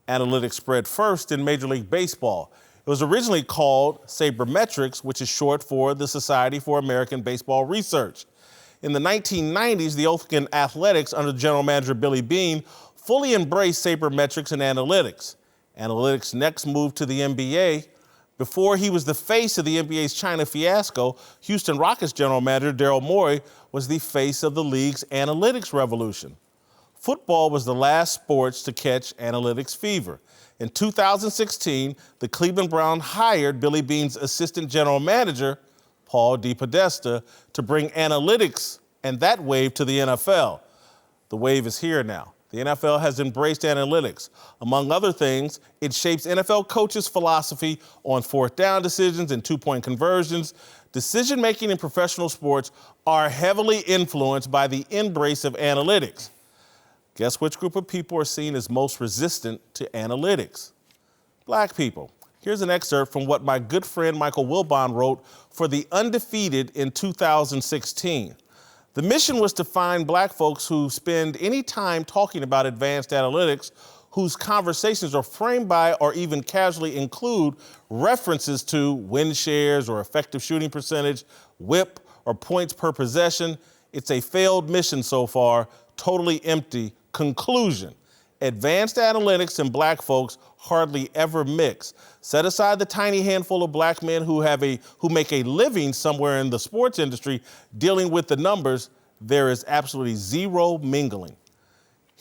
Analytics spread first in Major League Baseball. It was originally called sabermetrics, which is short for the Society for American Baseball Research. In the 1990s, the Oakland Athletics, under general manager Billy Beane, fully embraced sabermetrics and analytics. Analytics next moved to the NBA. Before he was the face of the NBA's China fiasco, Houston Rockets general manager Daryl Morey was the face of the league's analytics revolution. Football was the last sports to catch analytics fever. In 2016, the Cleveland Browns hired Billy Beane's assistant general manager, Paul DePodesta, to bring analytics and that wave to the NFL. The wave is here now. The NFL has embraced analytics. Among other things, it shapes NFL coaches' philosophy on fourth down decisions and two-point conversions. Decision-making in professional sports are heavily influenced by the embrace of analytics. Guess which group of people are seen as most resistant to analytics? Black people. Here's an excerpt from what my good friend Michael Wilbon wrote for The Undefeated in 2016. The mission was to find black folks who spend any time talking about advanced analytics, whose conversations are framed by or even casually include references to win shares or effective shooting percentage, whip, or points per possession. It's a failed mission so far, totally empty. Conclusion: advanced analytics and black folks hardly ever mix. Set aside the tiny handful of black men who make a living somewhere in the sports industry dealing with the numbers. There is absolutely zero mingling.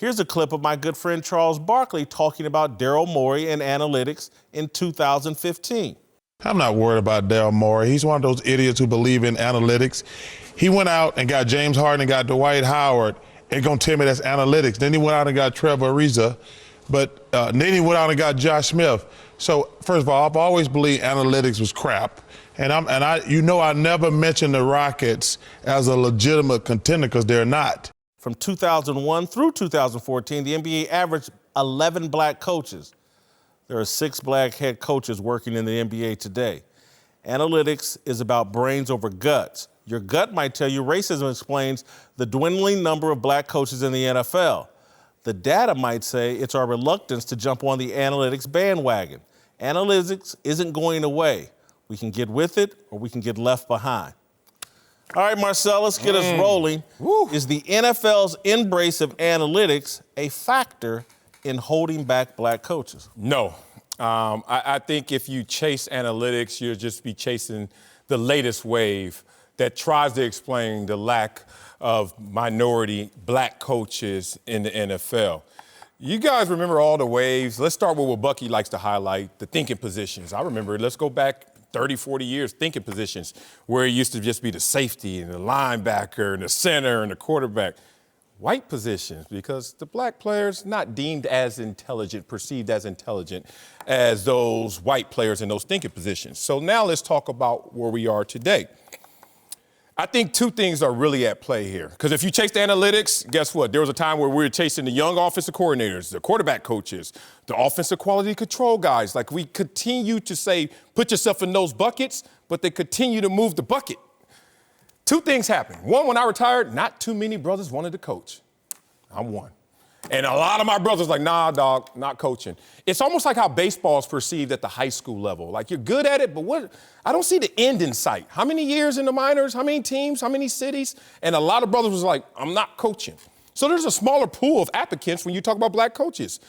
Here's a clip of my good friend Charles Barkley talking about Daryl Morey and analytics in 2015. I'm not worried about Daryl Morey. He's one of those idiots who believe in analytics. He went out and got James Harden and got Dwight Howard and gonna tell me that's analytics. Then he went out and got Trevor Ariza, but then he went out and got Josh Smith. So first of all, I've always believed analytics was crap. And I never mentioned the Rockets as a legitimate contender because they're not. From 2001 through 2014, the NBA averaged 11 black coaches. There are 6 black head coaches working in the NBA today. Analytics is about brains over guts. Your gut might tell you racism explains the dwindling number of black coaches in the NFL. The data might say it's our reluctance to jump on the analytics bandwagon. Analytics isn't going away. We can get with it or we can get left behind. All right, Marcellus, get us rolling. Is the NFL's embrace of analytics a factor in holding back black coaches? No. I think if you chase analytics, you'll just be chasing the latest wave that tries to explain the lack of minority black coaches in the NFL. You guys remember all the waves. Let's start with what Bucky likes to highlight, the thinking positions. I remember, let's go back 30, 40 years, thinking positions, where it used to just be the safety and the linebacker and the center and the quarterback. White positions, because the black players not deemed as intelligent, perceived as intelligent as those white players in those thinking positions. So now let's talk about where we are today. I think 2 things are really at play here. Because if you chase the analytics, guess what? There was a time where we were chasing the young offensive coordinators, the quarterback coaches, the offensive quality control guys. Like, we continue to say, put yourself in those buckets, but they continue to move the bucket. 2 things happened. One, when I retired, not too many brothers wanted to coach. I'm one. And a lot of my brothers like, nah, dog, not coaching. It's almost like how baseball is perceived at the high school level. Like, you're good at it, but what? I don't see the end in sight. How many years in the minors? How many teams? How many cities? And a lot of brothers was like, I'm not coaching. So there's a smaller pool of applicants when you talk about black coaches.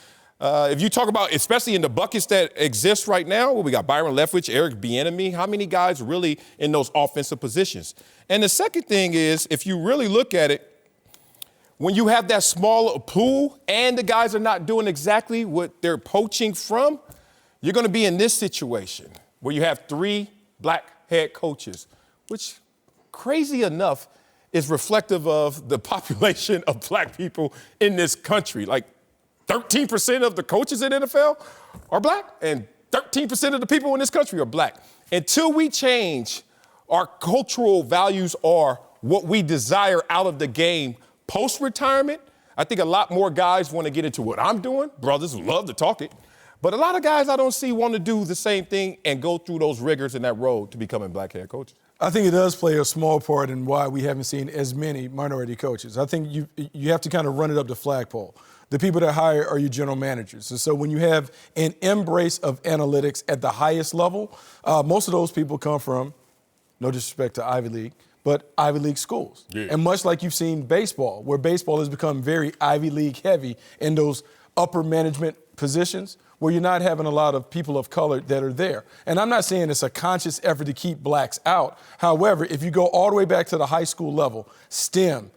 If you talk about, especially in the buckets that exist right now, well, we got Byron Leftwich, Eric Bieniemy, how many guys really in those offensive positions? And the second thing is, if you really look at it, when you have that smaller pool and the guys are not doing exactly what they're poaching from, you're going to be in this situation where you have 3 black head coaches, which, crazy enough, is reflective of the population of black people in this country. Like, 13% of the coaches in the NFL are black, and 13% of the people in this country are black. Until we change our cultural values or what we desire out of the game post-retirement, I think a lot more guys want to get into what I'm doing. Brothers love to talk it. But a lot of guys I don't see want to do the same thing and go through those rigors in that road to becoming black head coaches. I think it does play a small part in why we haven't seen as many minority coaches. I think you have to kind of run it up the flagpole. The people that hire are your general managers. And so when you have an embrace of analytics at the highest level, most of those people come from, no disrespect to Ivy League, but Ivy League schools. Yeah. And much like you've seen baseball, where baseball has become very Ivy League heavy in those upper management positions, where you're not having a lot of people of color that are there. And I'm not saying it's a conscious effort to keep blacks out. However, if you go all the way back to the high school level, STEM,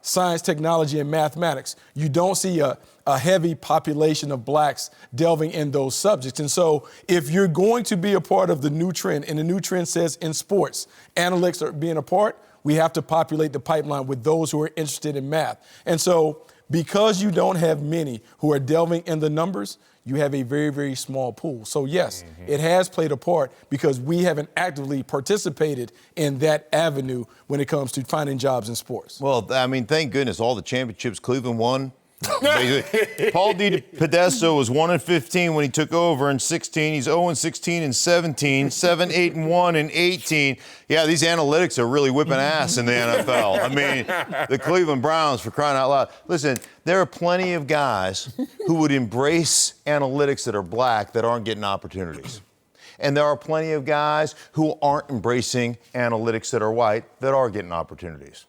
science, technology, and mathematics, you don't see a heavy population of blacks delving in those subjects. And so if you're going to be a part of the new trend, and the new trend says in sports, analytics are being a part, we have to populate the pipeline with those who are interested in math. And so because you don't have many who are delving in the numbers, you have a very, very small pool. So yes, it has played a part because we haven't actively participated in that avenue when it comes to finding jobs in sports. Well, I mean, thank goodness all the championships Cleveland won. Paul DePodesta was 1-15 when he took over in 16. He's 0-16 in 17, 7-8-1 in 18. Yeah, these analytics are really whipping ass in the NFL. I mean, the Cleveland Browns, for crying out loud. Listen, there are plenty of guys who would embrace analytics that are black that aren't getting opportunities. And there are plenty of guys who aren't embracing analytics that are white that are getting opportunities.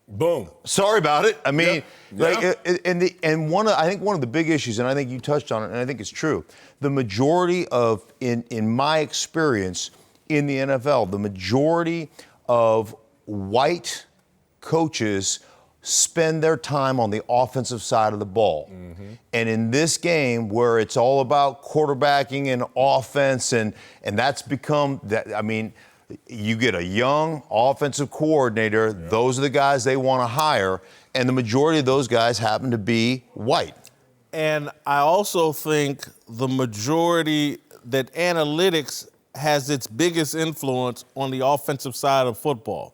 Boom. Sorry about it. I mean, I think one of the big issues, and I think you touched on it, and I think it's true. The majority of, in my experience in the NFL, the majority of white coaches spend their time on the offensive side of the ball. And in this game where it's all about quarterbacking and offense and that's become that, I mean, you get a young offensive coordinator, those are the guys they want to hire, and the majority of those guys happen to be white. And I also think the majority that analytics has its biggest influence on the offensive side of football.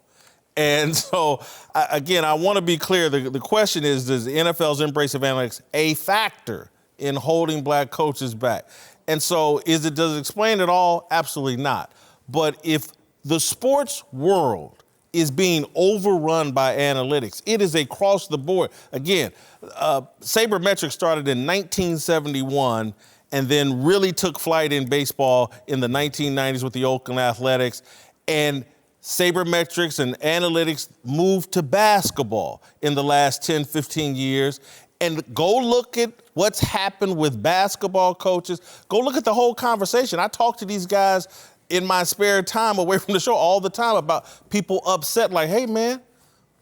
And so, again, I want to be clear. The question is, does the NFL's embrace of analytics a factor in holding black coaches back? And so, does it explain it all? Absolutely not. But if the sports world is being overrun by analytics, it is across the board. Again, sabermetrics started in 1971 and then really took flight in baseball in the 1990s with the Oakland Athletics. And sabermetrics and analytics moved to basketball in the last 10, 15 years. And go look at what's happened with basketball coaches. Go look at the whole conversation. I talk to these guys in my spare time away from the show all the time about people upset like, hey, man,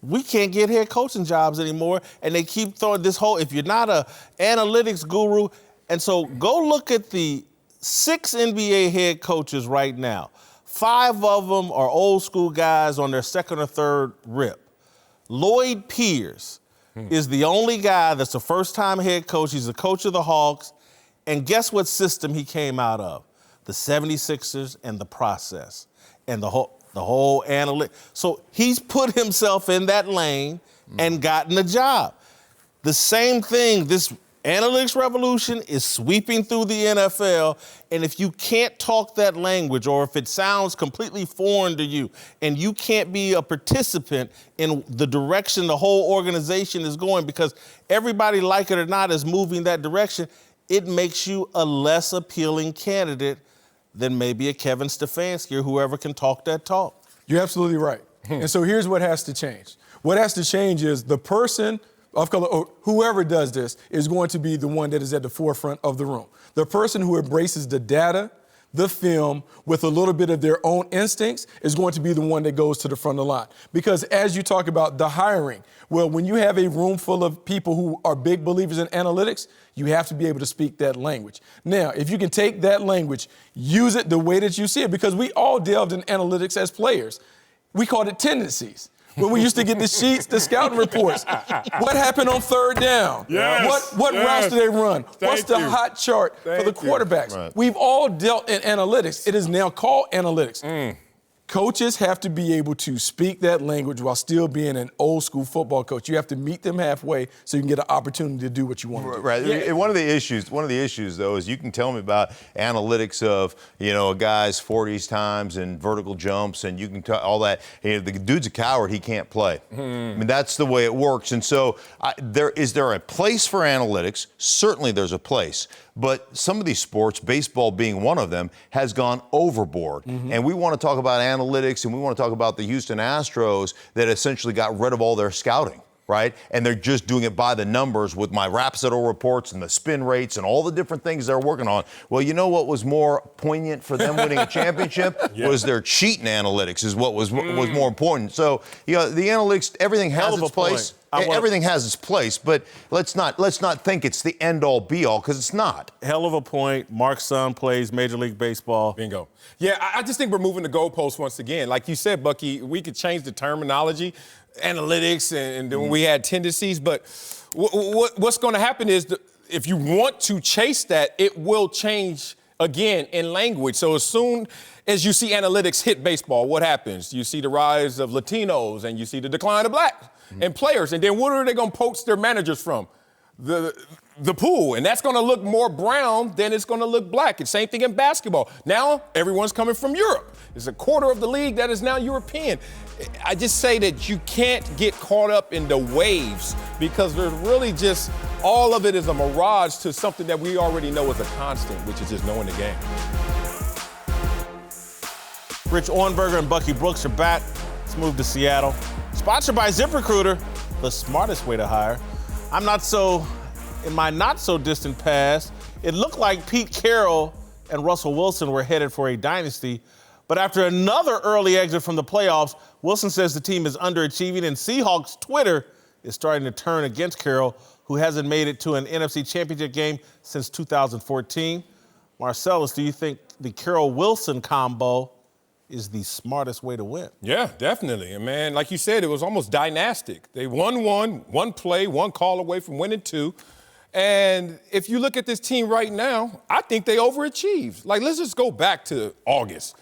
we can't get head coaching jobs anymore. And they keep throwing this whole, if you're not an analytics guru. And so go look at the 6 NBA head coaches right now. 5 of them are old school guys on their second or third rip. Lloyd Pierce is the only guy that's a first-time head coach. He's the coach of the Hawks. And guess what system he came out of? The 76ers and the process and the whole analytic. So he's put himself in that lane and gotten a job. The same thing, this analytics revolution is sweeping through the NFL, and if you can't talk that language or if it sounds completely foreign to you and you can't be a participant in the direction the whole organization is going because everybody, like it or not, is moving that direction, it makes you a less appealing candidate than maybe a Kevin Stefanski or whoever can talk that talk. You're absolutely right. And so here's what has to change. What has to change is the person of color, or whoever does this, is going to be the one that is at the forefront of the room. The person who embraces the data, the film, with a little bit of their own instincts is going to be the one that goes to the front of the line. Because as you talk about the hiring, well, when you have a room full of people who are big believers in analytics, you have to be able to speak that language. Now, if you can take that language, use it the way that you see it, because we all delved in analytics as players. We called it tendencies. When we used to get the sheets, the scouting reports. What happened on third down? Yes, What routes do they run? What's the you. hot chart for the quarterbacks? Right. We've all dealt in analytics. It is now called analytics. Coaches have to be able to speak that language while still being an old school football coach. You have to meet them halfway so you can get an opportunity to do what you want to do. Right. Yeah. One of the issues though is you can tell me about analytics of, a guy's 40s times and vertical jumps, and you can tell all that. The dude's a coward, he can't play. I mean, that's the way it works. And so is there a place for analytics? Certainly there's a place. But some of these sports, baseball being one of them, has gone overboard. And we want to talk about analytics, and we want to talk about the Houston Astros that essentially got rid of all their scouting, right? And they're just doing it by the numbers with my Rapsodo reports and the spin rates and all the different things they're working on. Well, you know what was more poignant for them winning a championship was their cheating analytics is what was more important. So, the analytics, everything has its place. Everything has its place, but let's not think it's the end-all, be-all, because it's not. Hell of a point. Mark's son plays Major League Baseball. Bingo. Yeah, I just think we're moving the goalposts once again. Like you said, Bucky, we could change the terminology, analytics, and when we had tendencies, but what's going to happen is if you want to chase that, it will change again in language. So as soon as you see analytics hit baseball, what happens? You see the rise of Latinos and you see the decline of black and players. And then what are they going to poach their managers from? The pool. And that's going to look more brown than it's going to look black. And same thing in basketball. Now everyone's coming from Europe. It's a quarter of the league that is now European. I just say that you can't get caught up in the waves because there's really just all of it is a mirage to something that we already know is a constant, which is just knowing the game. Rich Orenberger and Bucky Brooks are back. Let's move to Seattle. Sponsored by ZipRecruiter, the smartest way to hire. In my not-so-distant past, it looked like Pete Carroll and Russell Wilson were headed for a dynasty. But after another early exit from the playoffs, Wilson says the team is underachieving, and Seahawks Twitter is starting to turn against Carroll, who hasn't made it to an NFC Championship game since 2014. Marcellus, do you think the Carroll-Wilson combo is the smartest way to win? Yeah, definitely. And, man, like you said, it was almost dynastic. They won one play, one call away from winning two. And if you look at this team right now, I think they overachieved. Like, let's just go back to August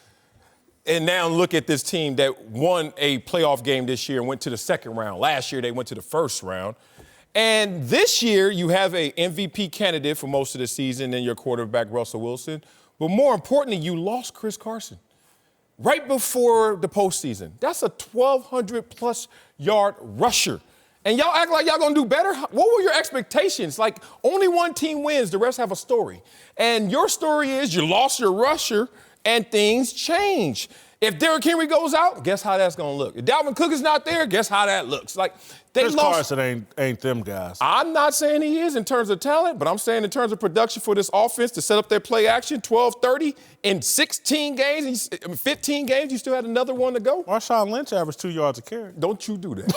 and now look at this team that won a playoff game this year and went to the second round. Last year, they went to the first round. And this year, you have a MVP candidate for most of the season in your quarterback, Russell Wilson. But more importantly, you lost Chris Carson right before the postseason. That's a 1,200-plus yard rusher. And y'all act like y'all gonna do better? What were your expectations? Like, only one team wins, the rest have a story. And your story is you lost your rusher and things change. If Derrick Henry goes out, guess how that's gonna look. If Dalvin Cook is not there, guess how that looks. Like, Chris Carson ain't them guys. I'm not saying he is in terms of talent, but I'm saying in terms of production for this offense to set up their play action, 12-30 in 16 games, 15 games, you still had another one to go. Marshawn Lynch averaged 2 yards a carry. Don't you do that.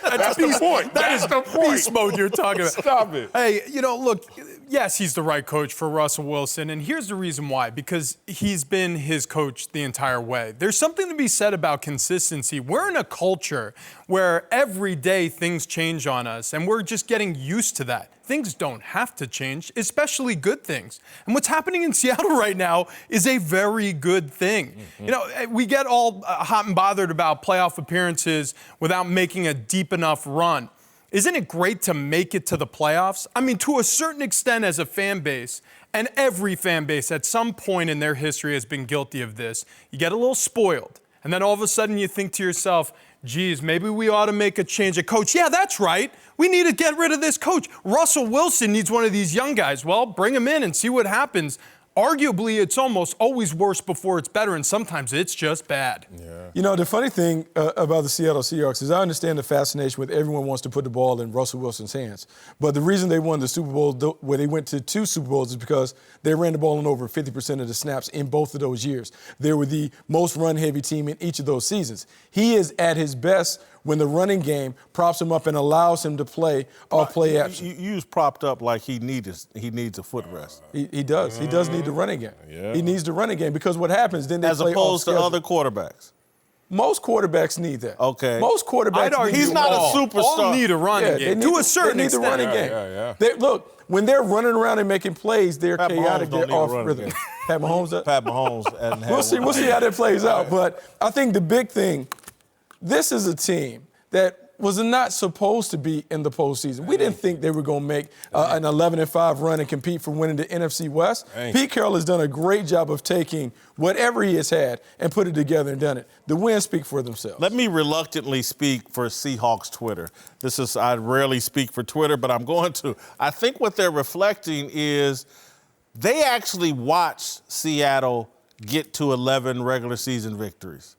That's the point. That's the point. Beast mode you're talking about. Stop it. Hey, look, yes, he's the right coach for Russell Wilson, and here's the reason why. Because he's been his coach the entire way. There's something to be said about consistency. We're in a culture where every day things change on us, and we're just getting used to that. Things don't have to change, especially good things. And what's happening in Seattle right now is a very good thing. Mm-hmm. We get all hot and bothered about playoff appearances without making a deep enough run. Isn't it great to make it to the playoffs? I mean, to a certain extent as a fan base, and every fan base at some point in their history has been guilty of this, you get a little spoiled. And then all of a sudden you think to yourself, geez, maybe we ought to make a change of coach. Yeah, that's right. We need to get rid of this coach. Russell Wilson needs one of these young guys. Well, bring him in and see what happens. Arguably, it's almost always worse before it's better, and sometimes it's just bad. Yeah. The funny thing about the Seattle Seahawks is I understand the fascination with everyone wants to put the ball in Russell Wilson's hands. But the reason they won the Super Bowl, where they went to 2 Super Bowls, is because they ran the ball in over 50% of the snaps in both of those years. They were the most run-heavy team in each of those seasons. He is at his best when the running game props him up and allows him to play off play action. You was propped up like he needs a foot rest. He does. He does need the running game. Yeah. He needs the running game because what happens then they as play opposed off to schedule. other quartquarterbacks. Most quarterbacks need that. Okay. Most quarterbacks need he's not a superstar. All need a running game to a certain extent. They need the running game. Look, when they're running around and making plays, they're chaotic. They're off rhythm. Pat Mahomes. Pat Mahomes. We'll see how that plays out. But I think the big thing, this is a team that was not supposed to be in the postseason. We didn't think they were going to make an 11-5 run and compete for winning the NFC West. Pete Carroll has done a great job of taking whatever he has had and put it together and done it. The wins speak for themselves. Let me reluctantly speak for Seahawks Twitter. I rarely speak for Twitter, but I'm going to. I think what they're reflecting is they actually watched Seattle get to 11 regular season victories.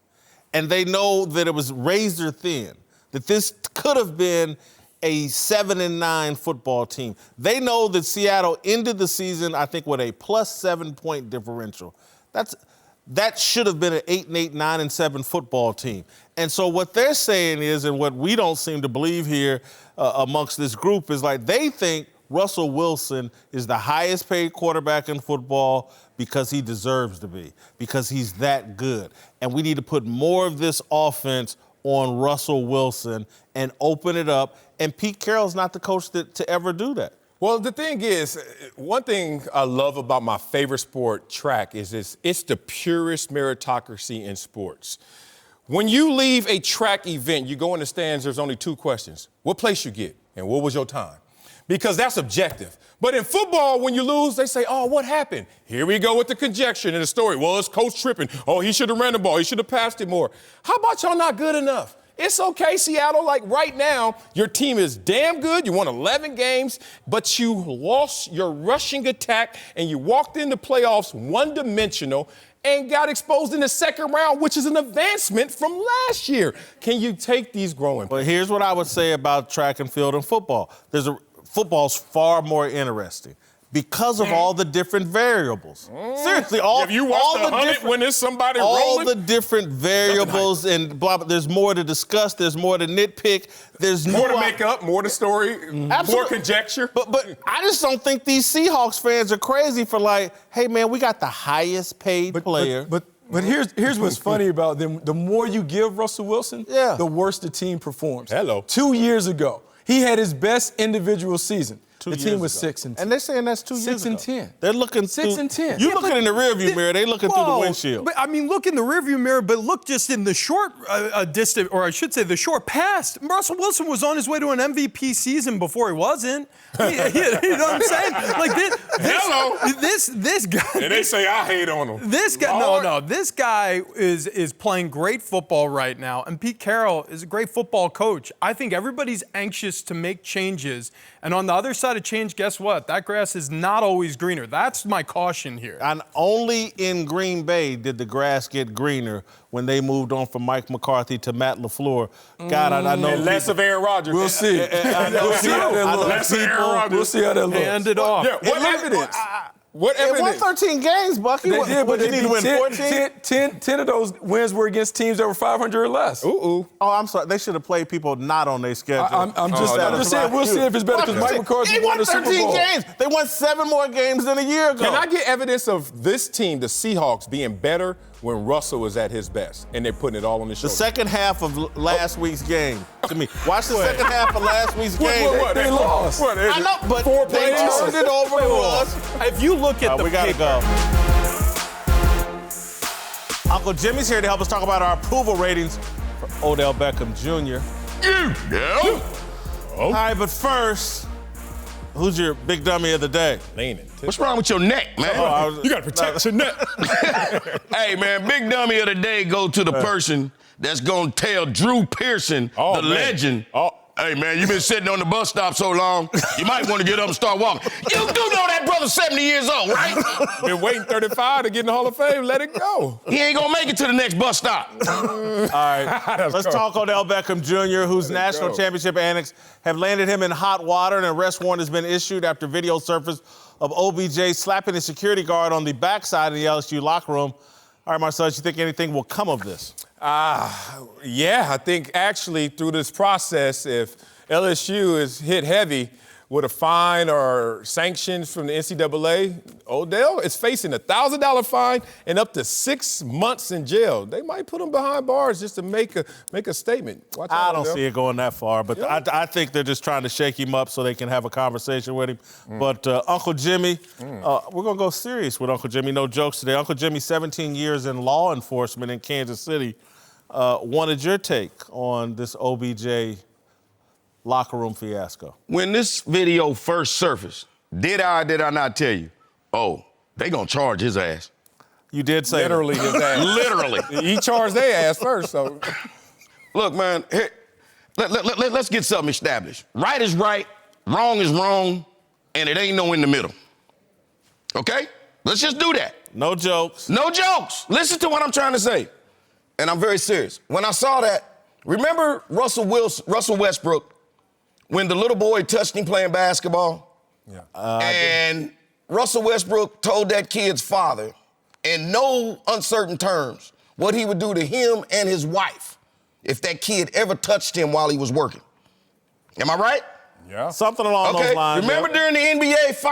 And they know that it was razor thin, that this could have been a 7-9 football team. They know that Seattle ended the season, I think, with a plus 7-point differential. That should have been an 8-8, 9-7 football team. And so what they're saying is, and what we don't seem to believe here amongst this group, is like they think Russell Wilson is the highest paid quarterback in football because he deserves to be, because he's that good. And we need to put more of this offense on Russell Wilson and open it up. And Pete Carroll's not the coach to ever do that. Well, the thing is, one thing I love about my favorite sport, track, is it's the purest meritocracy in sports. When you leave a track event, you go in the stands, there's only 2 questions. What place you get and what was your time? Because that's objective. But in football, when you lose, they say, oh, what happened? Here we go with the conjecture and the story. Well, it's coach tripping. Oh, he should have ran the ball. He should have passed it more. How about y'all not good enough? It's okay, Seattle. Like right now, your team is damn good. You won 11 games, but you lost your rushing attack and you walked into playoffs one-dimensional and got exposed in the second round, which is an advancement from last year. Can you take these growing pains? But here's what I would say about track and field and football. Football's far more interesting. because of all the different variables. Seriously, all If you watch all the 100 when there's somebody all rolling, the different variables and blah, blah. There's more to discuss. There's more to nitpick. There's more to make up, more to story, more conjecture. But I just don't think these Seahawks fans are crazy for like, hey man, we got the highest paid player. But here's what's funny about them. The more you give Russell Wilson, the worse the team performs. 2 years ago, he had his best individual season. The team was 6-10. And they're saying that's 2 years ago. 6-10. They're looking 6-10. You looking in the rearview mirror. They looking through the windshield. But, I mean, look in the rearview mirror, but look just in the short distant, or I should say the short past. Russell Wilson was on his way to an MVP season before he wasn't. You know what I'm saying? Like this guy. And they say I hate on him. This guy, no. This guy is playing great football right now, and Pete Carroll is a great football coach. I think everybody's anxious to make changes, and on the other side of change, guess what? That grass is not always greener. That's my caution here. And only in Green Bay did the grass get greener when they moved on from Mike McCarthy to Matt LaFleur. God, I know. And less of Aaron Rodgers. We'll see. We'll see how that looks. Less of Aaron Rodgers. We'll see how that looks. Hand it off. Yeah, what evidence? What evidence? They won 13 games, Bucky. They did, but they need to win 14? 10 of those wins were against teams that were 500 or less. Oh, I'm sorry. They should have played people not on their schedule. I'm just saying, we'll see if it's better because Mike McCarthy won the Super Bowl. They won 13 games. They won 7 more games than a year ago. Can I get evidence of this team, the Seahawks, being better when Russell was at his best and they're putting it all on his The shoulders? second half of last week's game. To me, watch the second half of last week's game. What? They lost. I know, but they turned it over to us. If you look at the we gotta go. Uncle Jimmy's here to help us talk about our approval ratings for Odell Beckham Jr. All right, but first, who's your big dummy of the day? Leaning. What's wrong with your neck, man? You got to protect your neck. Hey, man, big dummy of the day go to the person that's going to tell Drew Pearson, the legend. Hey, man, you've been sitting on the bus stop so long, you might want to get up and start walking. You do know that brother's 70 years old, right? Been waiting 35 to get in the Hall of Fame. Let it go. He ain't going to make it to the next bus stop. All right, let's talk Odell Beckham Jr., whose national championship antics have landed him in hot water. An arrest warrant has been issued after video surfaced of OBJ slapping a security guard on the backside of the LSU locker room. All right, Marcellus, you think anything will come of this? Yeah, I think actually through this process, if LSU is hit heavy with a fine or sanctions from the NCAA, Odell is facing a $1,000 fine and up to 6 months in jail. They might put him behind bars just to make a statement. Watch out, I don't Odell. see it going that far, but I think they're just trying to shake him up so they can have a conversation with him. But Uncle Jimmy, we're going to go serious with Uncle Jimmy. No jokes today. Uncle Jimmy, 17 years in law enforcement in Kansas City. Wanted your take on this OBJ locker room fiasco. When this video first surfaced, did I not tell you? Oh, they going to charge his ass. You did say literally his ass. Literally. He charged their ass first, so. Look, man, here, let's get something established. Right is right, wrong is wrong, and it ain't no in the middle. Okay? Let's just do that. No jokes. No jokes. Listen to what I'm trying to say. And I'm very serious. When I saw that, remember Russell Westbrook, when the little boy touched him playing basketball? Yeah. And Russell Westbrook told that kid's father, in no uncertain terms, what he would do to him and his wife if that kid ever touched him while he was working. Am I right? Yeah. Something along those lines. Remember during the NBA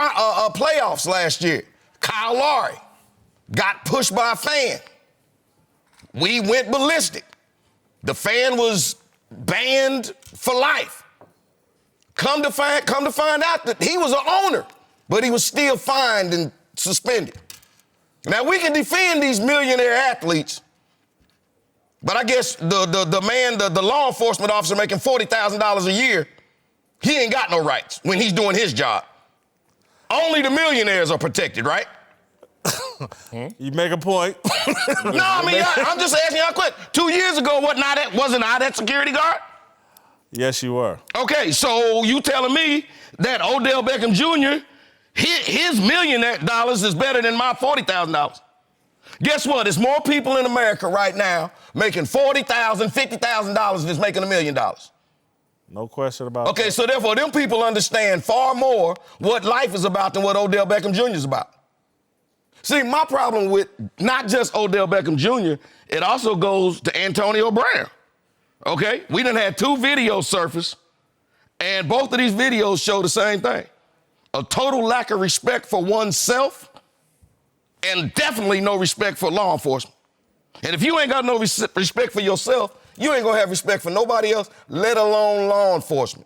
playoffs last year, Kyle Lowry got pushed by a fan. We went ballistic. The fan was banned for life. Come to find out that he was an owner, but he was still fined and suspended. Now, we can defend these millionaire athletes, but I guess the law enforcement officer making $40,000 a year, he ain't got no rights when he's doing his job. Only the millionaires are protected, right? You make a point. No, I mean, I'm just asking y'all quick. 2 years ago, wasn't I that security guard? Yes, you were. Okay, so you telling me that Odell Beckham Jr., his $1 million is better than my $40,000. Guess what? There's more people in America right now making $40,000, $50,000 than making $1 million. No question about Okay, that. so therefore, them people understand far more what life is about than what Odell Beckham Jr. is about. See, my problem with not just Odell Beckham Jr., it also goes to Antonio Brown. Okay? We done had 2 videos surface, and both of these videos show the same thing. A total lack of respect for oneself and definitely no respect for law enforcement. And if you ain't got no respect for yourself, you ain't gonna have respect for nobody else, let alone law enforcement.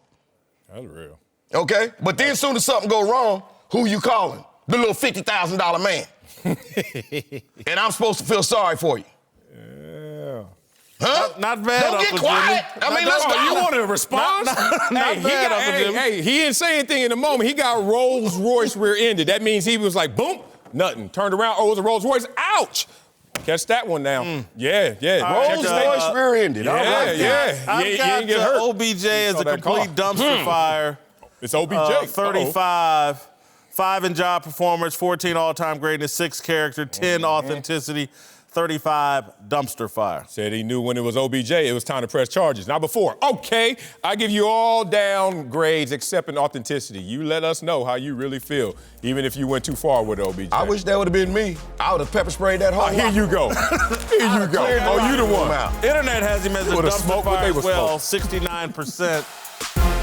That's real. Okay? But then as soon as something go wrong, who you calling? The little $50,000 man. And I'm supposed to feel sorry for you. Yeah. Huh? Not bad, Don't Uncle get quiet. Jimmy. I mean, let's go. You want a response? He didn't say anything in the moment. He got Rolls Royce rear-ended. That means he was like, boom, nothing. Turned around, oh, it was a Rolls Royce. Ouch! Catch that one now. Yeah. Rolls Royce rear-ended. Yeah, All right. I've You got ain't get hurt. OBJ as a that complete dumpster fire. It's OBJ. 35. 5 in job performance, 14 all-time greatness, 6 character, 10 authenticity, 35 dumpster fire. Said he knew when it was OBJ, it was time to press charges. Not before. Okay, I give you all down grades except in authenticity. You let us know how you really feel, even if you went too far with OBJ. I wish that would have been me. I would have pepper sprayed that whole Here you go. Here you go. Oh, you the one. Internet has him as a Would've dumpster smoked what fire they as was well, smoking. 69%.